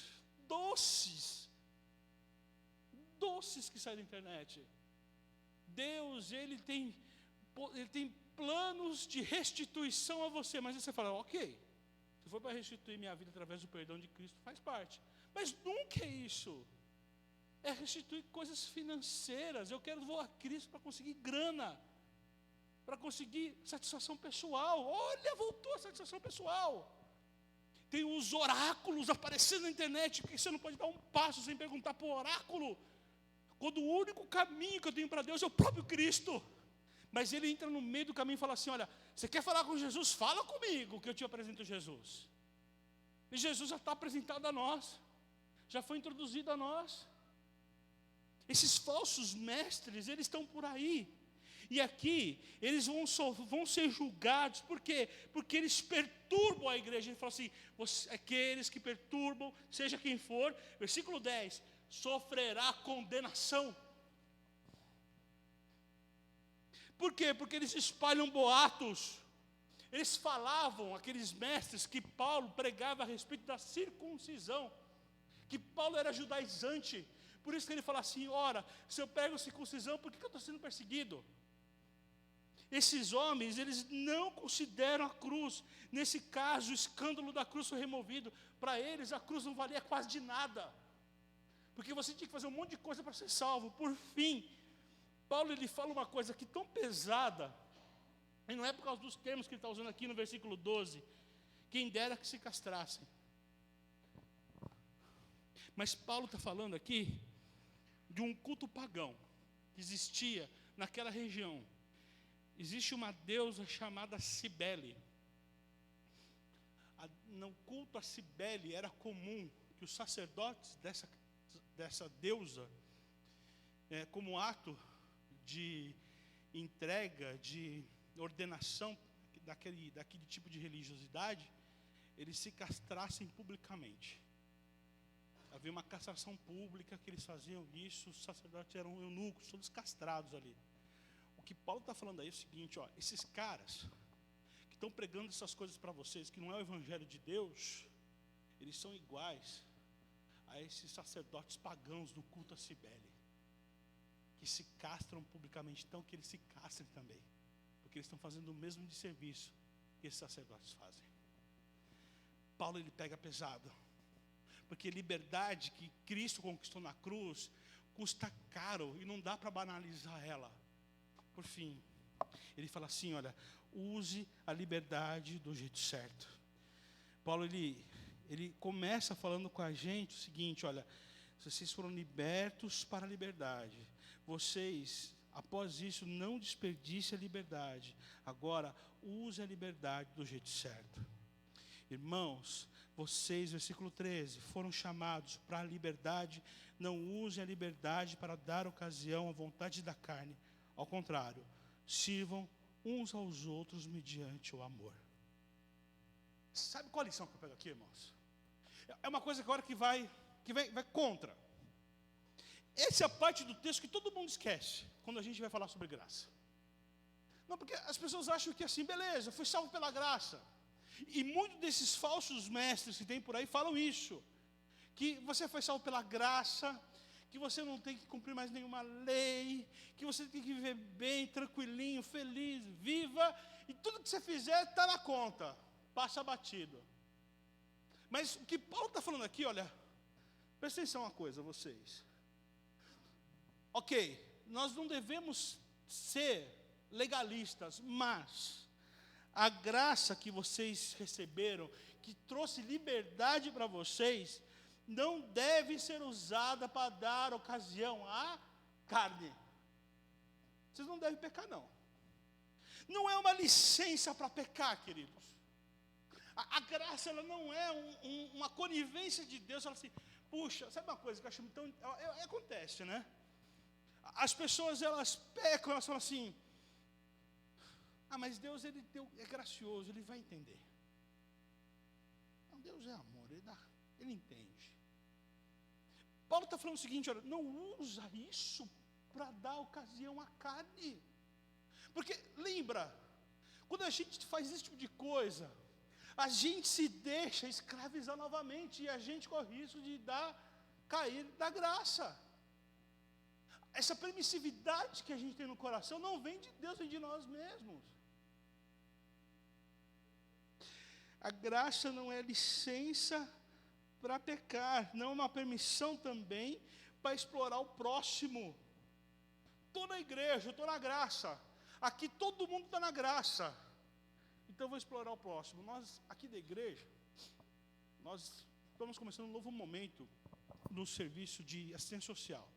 doces que saem da internet. Deus, Ele tem planos de restituição a você, mas aí você fala, ok, se for para restituir minha vida através do perdão de Cristo, faz parte. Mas nunca é isso. É restituir coisas financeiras. Eu quero voar a Cristo para conseguir grana, para conseguir satisfação pessoal. Olha, voltou a satisfação pessoal. Tem os oráculos aparecendo na internet, que você não pode dar um passo sem perguntar para o oráculo, quando o único caminho que eu tenho para Deus é o próprio Cristo. Mas ele entra no meio do caminho e fala assim, olha, você quer falar com Jesus? Fala comigo, que eu te apresento Jesus. E Jesus já está apresentado a nós, já foi introduzido a nós. Esses falsos mestres, eles estão por aí. E aqui, eles vão ser julgados, por quê? Porque eles perturbam a igreja. Ele fala assim, aqueles que perturbam, seja quem for, versículo 10, sofrerá condenação. Por quê? Porque eles espalham boatos. Eles falavam, aqueles mestres, que Paulo pregava a respeito da circuncisão, que Paulo era judaizante. Por isso que ele fala assim, ora, se eu prego circuncisão, por que eu estou sendo perseguido? Esses homens, eles não consideram a cruz. Nesse caso, o escândalo da cruz foi removido. Para eles, a cruz não valia quase de nada, porque você tinha que fazer um monte de coisa para ser salvo. Por fim, Paulo ele fala uma coisa aqui tão pesada, e não é por causa dos termos que ele está usando aqui no versículo 12, quem dera que se castrassem. Mas Paulo está falando aqui de um culto pagão que existia naquela região. Existe uma deusa chamada Cibele. No culto a Cibele era comum que os sacerdotes dessa deusa, como ato de entrega, de ordenação daquele tipo de religiosidade, eles se castrassem publicamente. Havia uma castração pública que eles faziam isso, os sacerdotes eram eunucos, todos castrados ali. O que Paulo está falando aí é o seguinte, ó, esses caras que estão pregando essas coisas para vocês, que não é o evangelho de Deus, eles são iguais a esses sacerdotes pagãos do culto a Cibele, que se castram publicamente. Então que eles se castrem também, porque eles estão fazendo o mesmo de serviço que esses sacerdotes fazem. Paulo ele pega pesado, porque liberdade que Cristo conquistou na cruz custa caro e não dá para banalizar ela. Por fim, ele fala assim, olha, use a liberdade do jeito certo. Paulo ele começa falando com a gente o seguinte, olha, vocês foram libertos para a liberdade. Vocês, após isso, não desperdicem a liberdade. Agora, use a liberdade do jeito certo. Irmãos, vocês, versículo 13, foram chamados para a liberdade. Não usem a liberdade para dar ocasião à vontade da carne. Ao contrário, sirvam uns aos outros mediante o amor. Sabe qual a lição que eu pego aqui, irmãos? É uma coisa agora que vai contra. Essa é a parte do texto que todo mundo esquece quando a gente vai falar sobre graça. Não, porque as pessoas acham que assim, beleza, fui salvo pela graça. E muitos desses falsos mestres que tem por aí falam isso, que você foi salvo pela graça, que você não tem que cumprir mais nenhuma lei, que você tem que viver bem, tranquilinho, feliz, viva, e tudo que você fizer está na conta, passa batido. Mas o que Paulo está falando aqui, olha, presta atenção uma coisa, vocês. Ok, nós não devemos ser legalistas, mas a graça que vocês receberam, que trouxe liberdade para vocês, não deve ser usada para dar ocasião à carne. Vocês não devem pecar, não. Não é uma licença para pecar, queridos. A graça, ela não é uma conivência de Deus. Ela assim, puxa, sabe uma coisa que eu acho tão... acontece, né? As pessoas, elas pecam, elas falam assim, mas Deus, ele é gracioso, ele vai entender. Não, Deus é amor, ele entende. Paulo está falando o seguinte, olha, não usa isso para dar ocasião à carne. Porque, lembra, quando a gente faz esse tipo de coisa, a gente se deixa escravizar novamente e a gente corre risco de cair da graça. Essa permissividade que a gente tem no coração não vem de Deus, vem de nós mesmos. A graça não é licença para pecar, não é uma permissão também para explorar o próximo. Estou na igreja, estou na graça. Aqui todo mundo está na graça. Então eu vou explorar o próximo. Nós, aqui da igreja, nós estamos começando um novo momento no serviço de assistência social.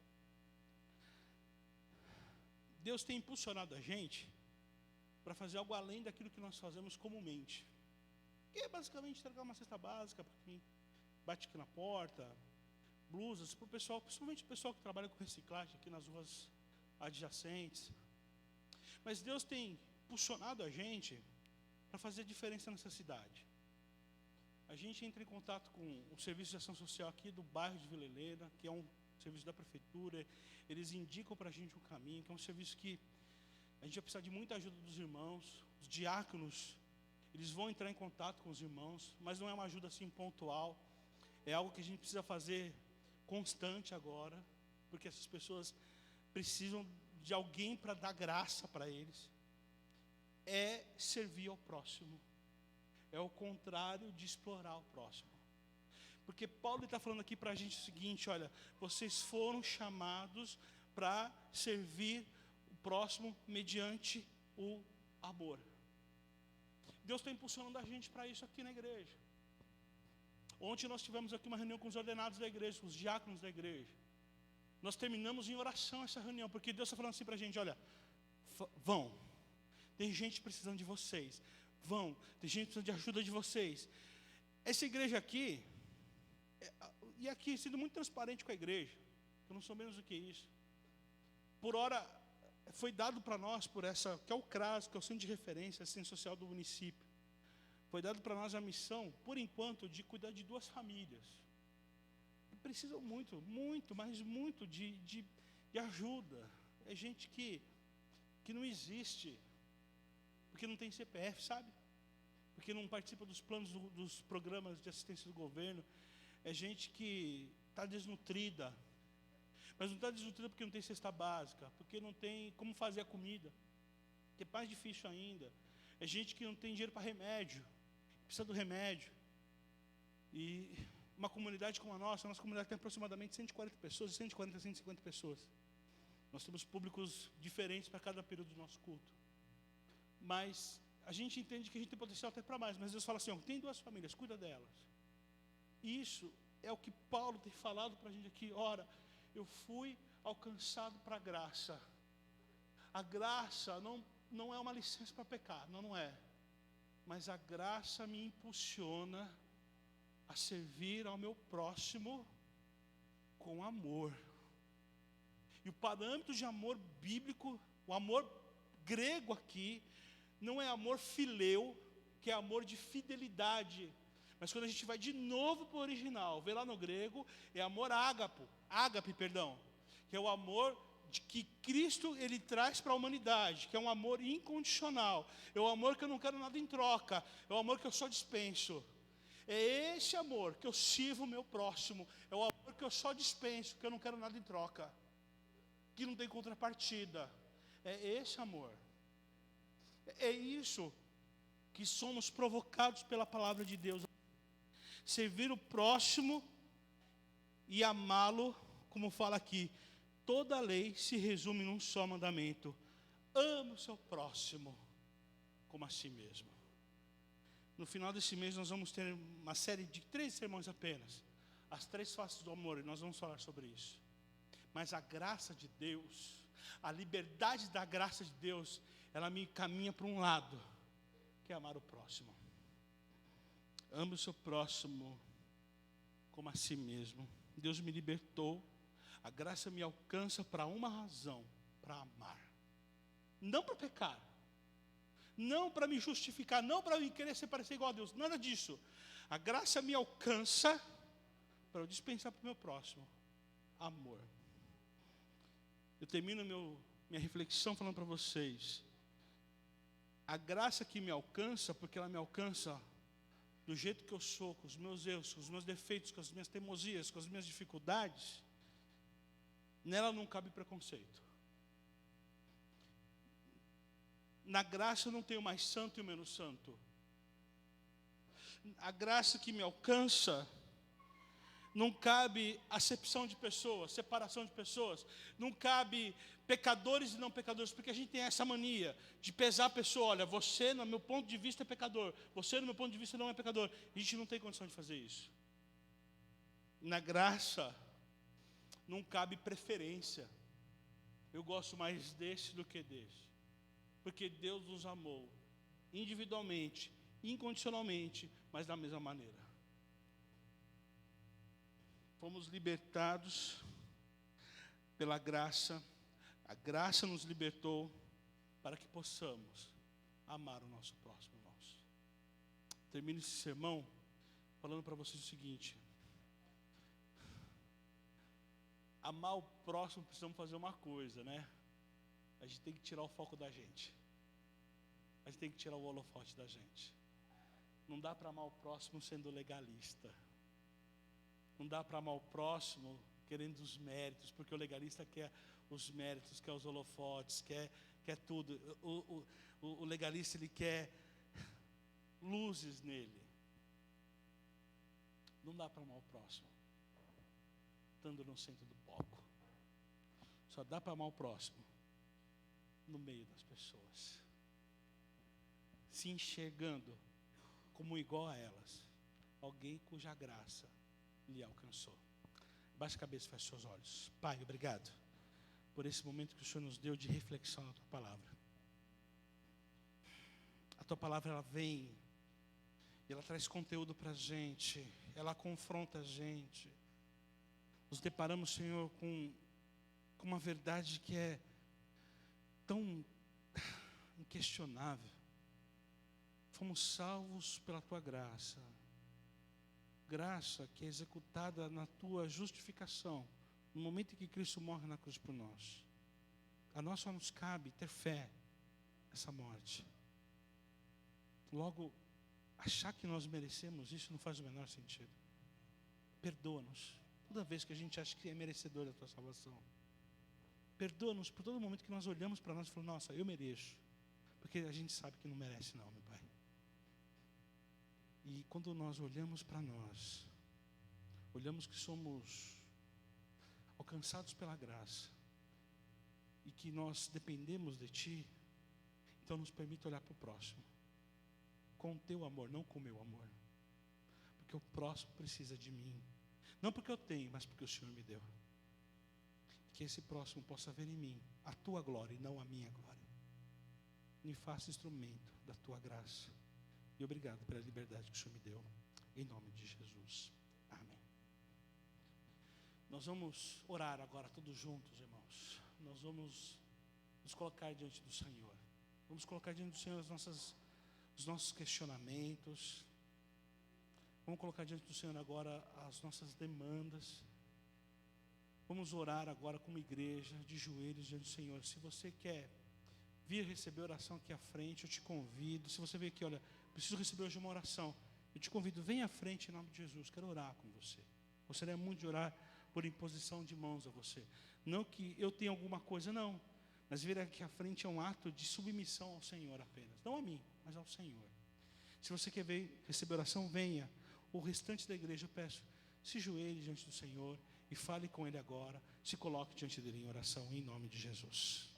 Deus tem impulsionado a gente para fazer algo além daquilo que nós fazemos comumente. Que é basicamente entregar uma cesta básica para quem bate aqui na porta, blusas para o pessoal, principalmente o pessoal que trabalha com reciclagem aqui nas ruas adjacentes. Mas Deus tem impulsionado a gente para fazer diferença nessa cidade. A gente entra em contato com o serviço de ação social aqui do bairro de Vila Helena, que é um serviço da prefeitura. Eles indicam para a gente um caminho, que é um serviço que a gente vai precisar de muita ajuda dos irmãos. Os diáconos, eles vão entrar em contato com os irmãos, mas não é uma ajuda assim pontual. É algo que a gente precisa fazer constante agora, porque essas pessoas precisam de alguém para dar graça para eles. É servir ao próximo. É o contrário de explorar o próximo. Porque Paulo está falando aqui para a gente o seguinte, olha, vocês foram chamados para servir o próximo mediante o amor. Deus está impulsionando a gente para isso aqui na igreja. Ontem nós tivemos aqui uma reunião com os ordenados da igreja, com os diáconos da igreja. Nós terminamos em oração essa reunião, porque Deus está falando assim para a gente, olha, vão, tem gente precisando de vocês, vão, tem gente precisando de ajuda de vocês. Essa igreja aqui, e aqui, sendo muito transparente com a igreja, eu não sou menos do que isso. Por hora, foi dado para nós, por essa, que é o CRAS, que é o Centro de Referência, Assistência Social do município. Foi dado para nós a missão, por enquanto, de cuidar de 2 famílias. Precisam muito, mas muito de ajuda. É gente que não existe, porque não tem CPF, sabe? Porque não participa dos planos dos programas de assistência do governo. É gente que está desnutrida, mas não está desnutrida porque não tem cesta básica, porque não tem como fazer a comida, que é mais difícil ainda. É gente que não tem dinheiro para remédio, precisa do remédio. E uma comunidade como a nossa comunidade tem aproximadamente 140 pessoas, 140 a 150 pessoas. Nós temos públicos diferentes para cada período do nosso culto. Mas a gente entende que a gente tem potencial até para mais, mas Deus fala assim, tem 2 famílias, cuida delas. Isso é o que Paulo tem falado para a gente aqui. Ora, eu fui alcançado para a graça. A graça não é uma licença para pecar, não é. Mas a graça me impulsiona a servir ao meu próximo com amor. E o parâmetro de amor bíblico, o amor grego aqui, não é amor fileu, que é amor de fidelidade. Mas quando a gente vai de novo para o original, vê lá no grego, é amor ágape, que é o amor que Cristo ele traz para a humanidade, que é um amor incondicional, é o amor que eu não quero nada em troca, é o amor que eu só dispenso. É esse amor que eu sirvo o meu próximo, é o amor que eu só dispenso, que eu não quero nada em troca, que não tem contrapartida. É esse amor. É isso que somos provocados pela palavra de Deus. Servir o próximo e amá-lo, como fala aqui, toda a lei se resume num só mandamento: ame o seu próximo como a si mesmo. No final desse mês nós vamos ter uma série de 3 sermões apenas, as 3 faces do amor, e nós vamos falar sobre isso. Mas a graça de Deus, a liberdade da graça de Deus, ela me encaminha para um lado, que é amar o próximo. Ame o seu próximo como a si mesmo. Deus me libertou. A graça me alcança para uma razão, para amar. Não para pecar. Não para me justificar, não para eu querer ser parecer igual a Deus. Nada disso. A graça me alcança para eu dispensar para o meu próximo amor. Eu termino minha reflexão falando para vocês. A graça que me alcança, porque ela me alcança do jeito que eu sou, com os meus erros, com os meus defeitos, com as minhas teimosias, com as minhas dificuldades, nela não cabe preconceito. Na graça eu não tenho mais santo e menos santo. A graça que me alcança, não cabe acepção de pessoas, separação de pessoas. Não cabe pecadores e não pecadores, porque a gente tem essa mania de pesar a pessoa. Olha, você, no meu ponto de vista, é pecador. Você, no meu ponto de vista, não é pecador. A gente não tem condição de fazer isso. Na graça, não cabe preferência. Eu gosto mais desse do que desse. Porque Deus nos amou individualmente, incondicionalmente, mas da mesma maneira. Fomos libertados pela graça. A graça nos libertou para que possamos amar o nosso próximo, irmãos. Termino esse sermão falando para vocês o seguinte: amar o próximo, precisamos fazer uma coisa, né? A gente tem que tirar o foco da gente. A gente tem que tirar o holofote da gente. Não dá para amar o próximo sendo legalista. Não dá para amar o próximo querendo os méritos, porque o legalista quer os méritos, quer os holofotes, quer tudo. O legalista, ele quer luzes nele. Não dá para amar o próximo estando no centro do palco. Só dá para amar o próximo no meio das pessoas, se enxergando como igual a elas, alguém cuja graça lhe alcançou. Baixe a cabeça e feche seus olhos. Pai, obrigado por esse momento que o Senhor nos deu de reflexão na Tua Palavra. A Tua Palavra, ela vem e ela traz conteúdo para a gente, ela confronta a gente. Nos deparamos, Senhor, com uma verdade que é tão inquestionável. Fomos salvos pela Tua graça. Graça que é executada na Tua justificação, no momento em que Cristo morre na cruz por nós. A nós só nos cabe ter fé nessa morte. Logo, achar que nós merecemos isso não faz o menor sentido. Perdoa-nos toda vez que a gente acha que é merecedor da Tua salvação. Perdoa-nos por todo momento que nós olhamos para nós e falamos: nossa, eu mereço. Porque a gente sabe que não merece não, meu Pai. E quando nós olhamos para nós, olhamos que somos alcançados pela graça e que nós dependemos de Ti, então nos permite olhar para o próximo com o Teu amor, não com o meu amor. Porque o próximo precisa de mim, não porque eu tenho, mas porque o Senhor me deu. Que esse próximo possa ver em mim a Tua glória e não a minha glória. Me faça instrumento da Tua graça. E obrigado pela liberdade que o Senhor me deu. Em nome de Jesus. Amém. Nós vamos orar agora todos juntos, irmãos. Nós vamos nos colocar diante do Senhor. Vamos colocar diante do Senhor os nossos questionamentos. Vamos colocar diante do Senhor agora as nossas demandas. Vamos orar agora como igreja, de joelhos diante do Senhor. Se você quer vir receber oração aqui à frente, eu te convido. Se você vê aqui, olha, preciso receber hoje uma oração, eu te convido, vem à frente em nome de Jesus, quero orar com você. Gostaria muito de orar por imposição de mãos a você. Não que eu tenha alguma coisa, não. Mas vir aqui à frente é um ato de submissão ao Senhor apenas. Não a mim, mas ao Senhor. Se você quer receber oração, venha. O restante da igreja, eu peço, se joelhe diante do Senhor e fale com Ele agora. Se coloque diante dEle em oração, em nome de Jesus.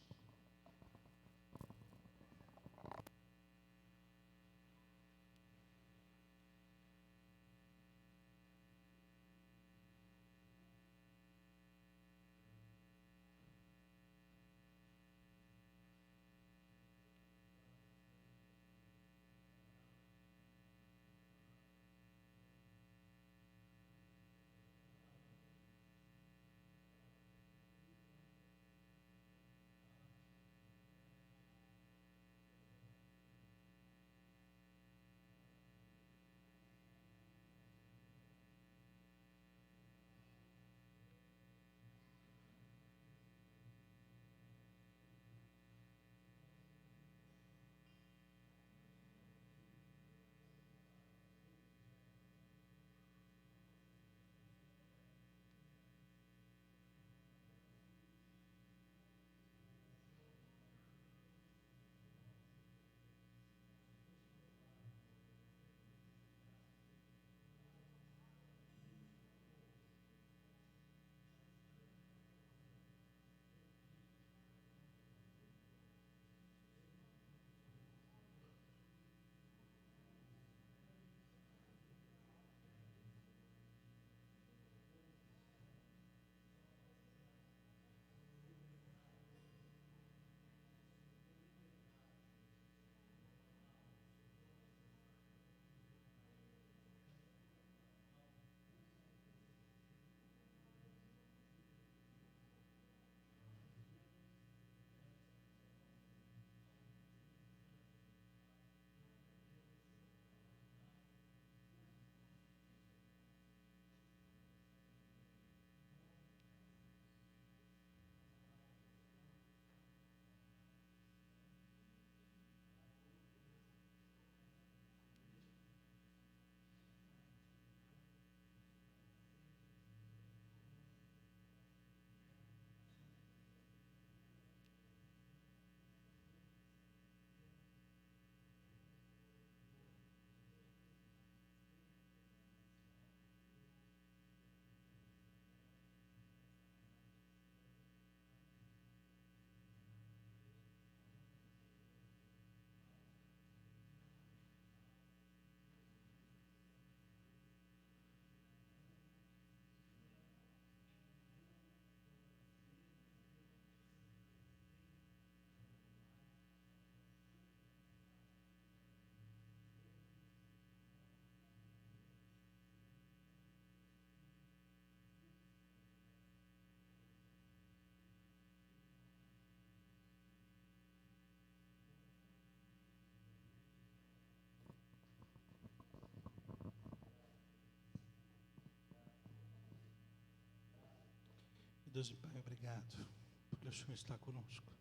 Deus e Pai, obrigado, porque o Senhor está conosco.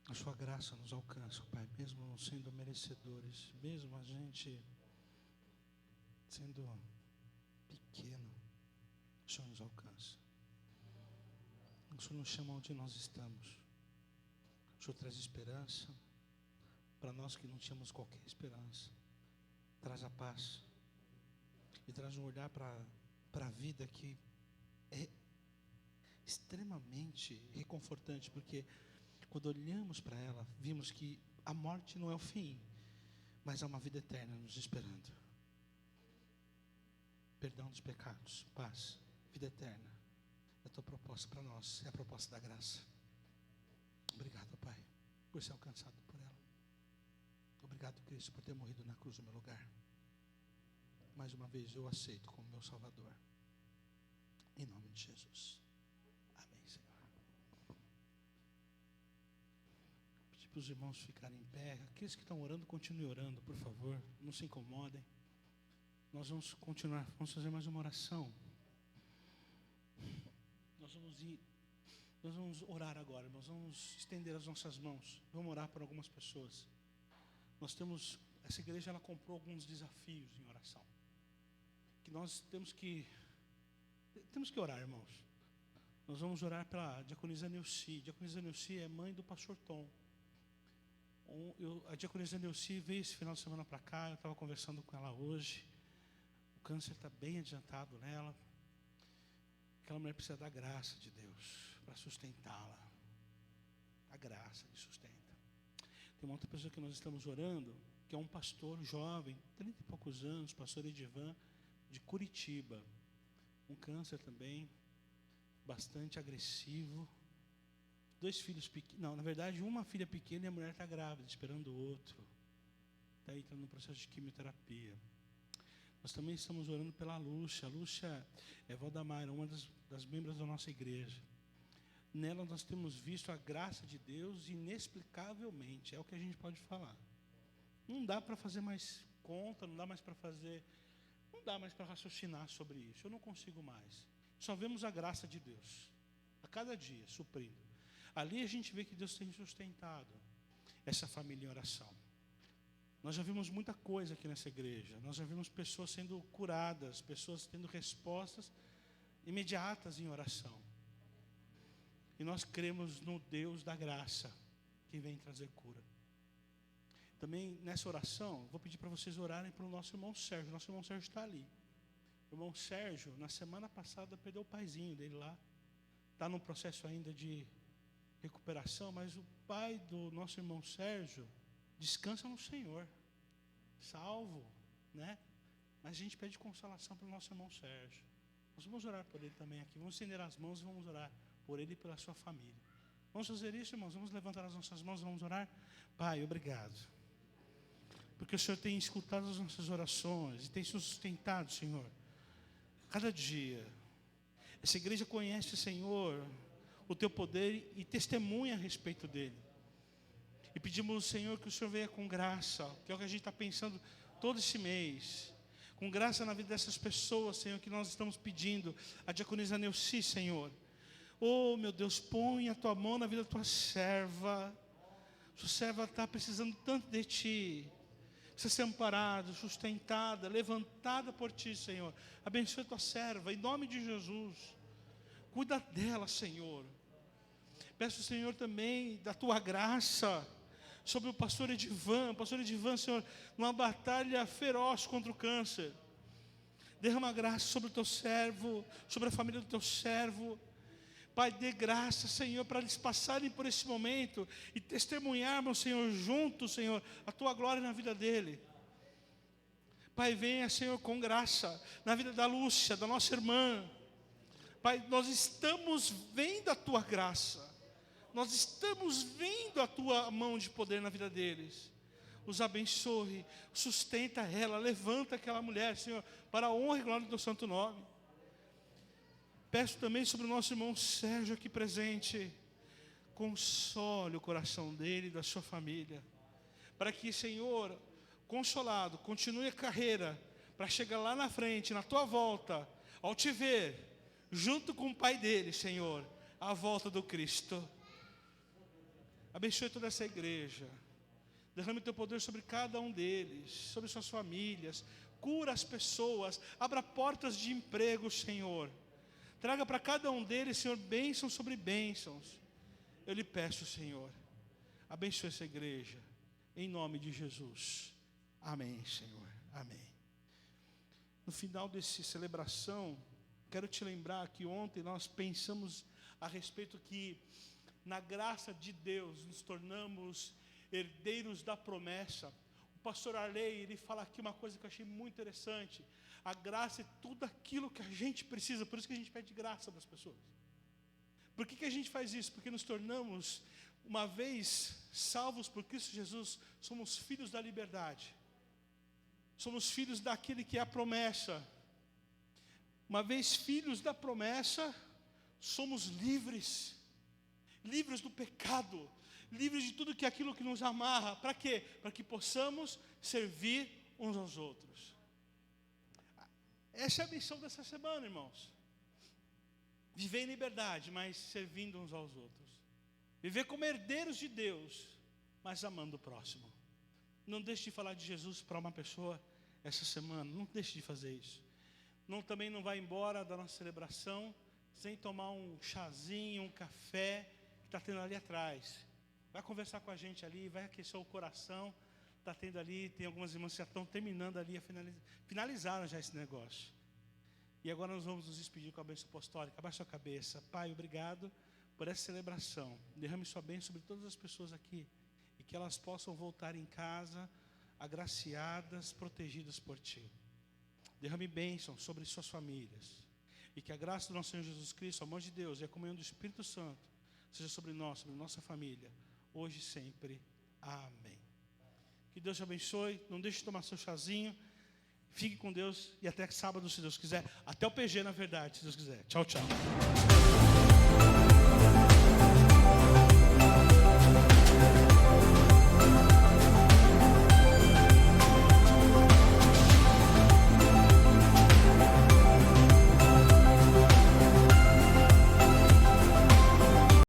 A sua graça nos alcança, Pai, mesmo não sendo merecedores, mesmo a gente sendo pequeno, o Senhor nos alcança. O Senhor nos chama onde nós estamos. O Senhor traz esperança para nós que não tínhamos qualquer esperança. Traz a paz e traz um olhar para a vida que é extremamente reconfortante, porque quando olhamos para ela, vimos que a morte não é o fim, mas há uma vida eterna nos esperando. Perdão dos pecados, paz, vida eterna. É a tua proposta para nós, é a proposta da graça. Obrigado, Pai, por ser alcançado por ela. Obrigado, Cristo, por ter morrido na cruz no meu lugar. Mais uma vez eu aceito como meu Salvador. Em nome de Jesus. Amém, Senhor. Pedir para os irmãos ficarem em pé. Aqueles que estão orando, continuem orando, por favor. Não se incomodem. Nós vamos continuar, vamos fazer mais uma oração. Nós vamos orar agora. Nós vamos estender as nossas mãos. Vamos orar por algumas pessoas. Essa igreja, ela comprou alguns desafios em oração. Que nós temos que orar, irmãos. Nós vamos orar pela diaconisa Neuci. A diaconisa Neuci é mãe do pastor Tom. A diaconisa Neuci veio esse final de semana para cá. Eu estava conversando com ela hoje. O câncer está bem adiantado nela. Aquela mulher precisa da graça de Deus para sustentá-la. A graça que sustenta. Tem uma outra pessoa que nós estamos orando, que é um pastor jovem, 30 e poucos anos, pastor Edivan, de Curitiba. Um câncer também, bastante agressivo. 2 filhos pequenos. Não, na verdade, uma filha pequena e a mulher está grávida, esperando o outro. Está entrando no processo de quimioterapia. Nós também estamos orando pela Lúcia. A Lúcia é Valdamara, uma das membros da nossa igreja. Nela nós temos visto a graça de Deus inexplicavelmente. É o que a gente pode falar. Não dá para fazer mais conta, não dá mais para raciocinar sobre isso. Eu não consigo mais. Só vemos a graça de Deus a cada dia, suprindo. Ali a gente vê que Deus tem sustentado essa família em oração. Nós já vimos muita coisa aqui nessa igreja. Nós já vimos pessoas sendo curadas, pessoas tendo respostas imediatas em oração. E nós cremos no Deus da graça que vem trazer cura. Também nessa oração, vou pedir para vocês orarem pelo nosso irmão Sérgio. Nosso irmão Sérgio está ali. O irmão Sérgio, na semana passada, perdeu o paizinho dele lá. Está num processo ainda de recuperação, mas o pai do nosso irmão Sérgio descansa no Senhor. Salvo, né? Mas a gente pede consolação para o nosso irmão Sérgio. Nós vamos orar por ele também aqui. Vamos estender as mãos e vamos orar por ele e pela sua família. Vamos fazer isso, irmãos? Vamos levantar as nossas mãos e vamos orar? Pai, obrigado. Porque o Senhor tem escutado as nossas orações e tem sustentado, Senhor, cada dia. Essa igreja conhece, Senhor, o Teu poder e testemunha a respeito dele. E pedimos, Senhor, que o Senhor venha com graça, que é o que a gente está pensando todo esse mês. Com graça na vida dessas pessoas, Senhor, que nós estamos pedindo. A diaconisa Neuci, Senhor. Oh, meu Deus, põe a Tua mão na vida da Tua serva. Sua serva está precisando tanto de Ti. Precisa ser amparada, sustentada, levantada por Ti, Senhor. Abençoe a Tua serva, em nome de Jesus. Cuida dela, Senhor. Peço, Senhor, também da Tua graça sobre o pastor Edivan. Pastor Edivan, Senhor, numa batalha feroz contra o câncer. Derrama graça sobre o Teu servo, sobre a família do Teu servo. Pai, dê graça, Senhor, para eles passarem por esse momento e testemunharmos, Senhor, juntos, Senhor, a Tua glória na vida dele. Pai, venha, Senhor, com graça na vida da Lúcia, da nossa irmã. Pai, nós estamos vendo a Tua graça. Nós estamos vendo a Tua mão de poder na vida deles. Os abençoe, sustenta ela, levanta aquela mulher, Senhor, para a honra e glória do Teu santo nome. Peço também sobre o nosso irmão Sérgio aqui presente. Console o coração dele e da sua família. Para que, Senhor, consolado, continue a carreira. Para chegar lá na frente, na Tua volta, ao Te ver, junto com o pai dele, Senhor, à volta do Cristo. Abençoe toda essa igreja. Derrame o teu poder sobre cada um deles, sobre suas famílias. Cura as pessoas, abra portas de emprego, Senhor. Traga para cada um deles, Senhor, bênçãos sobre bênçãos. Eu lhe peço, Senhor, abençoe essa igreja, em nome de Jesus. Amém, Senhor, amém. No final dessa celebração, quero te lembrar que ontem nós pensamos a respeito que, na graça de Deus, nos tornamos herdeiros da promessa. O pastor Arley, ele fala aqui uma coisa que eu achei muito interessante. A graça é tudo aquilo que a gente precisa, por isso que a gente pede graça das pessoas. Por que a gente faz isso? Porque nos tornamos, uma vez salvos por Cristo Jesus, somos filhos da liberdade. Somos filhos daquele que é a promessa. Uma vez filhos da promessa, somos livres. Livres do pecado. Livres de tudo que aquilo que nos amarra. Para quê? Para que possamos servir uns aos outros. Essa é a missão dessa semana, irmãos. Viver em liberdade, mas servindo uns aos outros. Viver como herdeiros de Deus, mas amando o próximo. Não deixe de falar de Jesus para uma pessoa essa semana. Não deixe de fazer isso. Também não vai embora da nossa celebração sem tomar um chazinho, um café que está tendo ali atrás. Vai conversar com a gente ali, vai aquecer o coração. Está tendo ali, tem algumas irmãs que já estão terminando ali, finalizaram já esse negócio. E agora nós vamos nos despedir com a bênção apostólica. Abaixe sua cabeça. Pai, obrigado por essa celebração. Derrame sua bênção sobre todas as pessoas aqui. E que elas possam voltar em casa, agraciadas, protegidas por Ti. Derrame bênção sobre suas famílias. E que a graça do nosso Senhor Jesus Cristo, o amor de Deus e a comunhão do Espírito Santo seja sobre nós, sobre nossa família, hoje e sempre. Amém. Que Deus te abençoe. Não deixe de tomar seu chazinho. Fique com Deus e até sábado, se Deus quiser. Até o PG, na verdade, se Deus quiser. Tchau, tchau.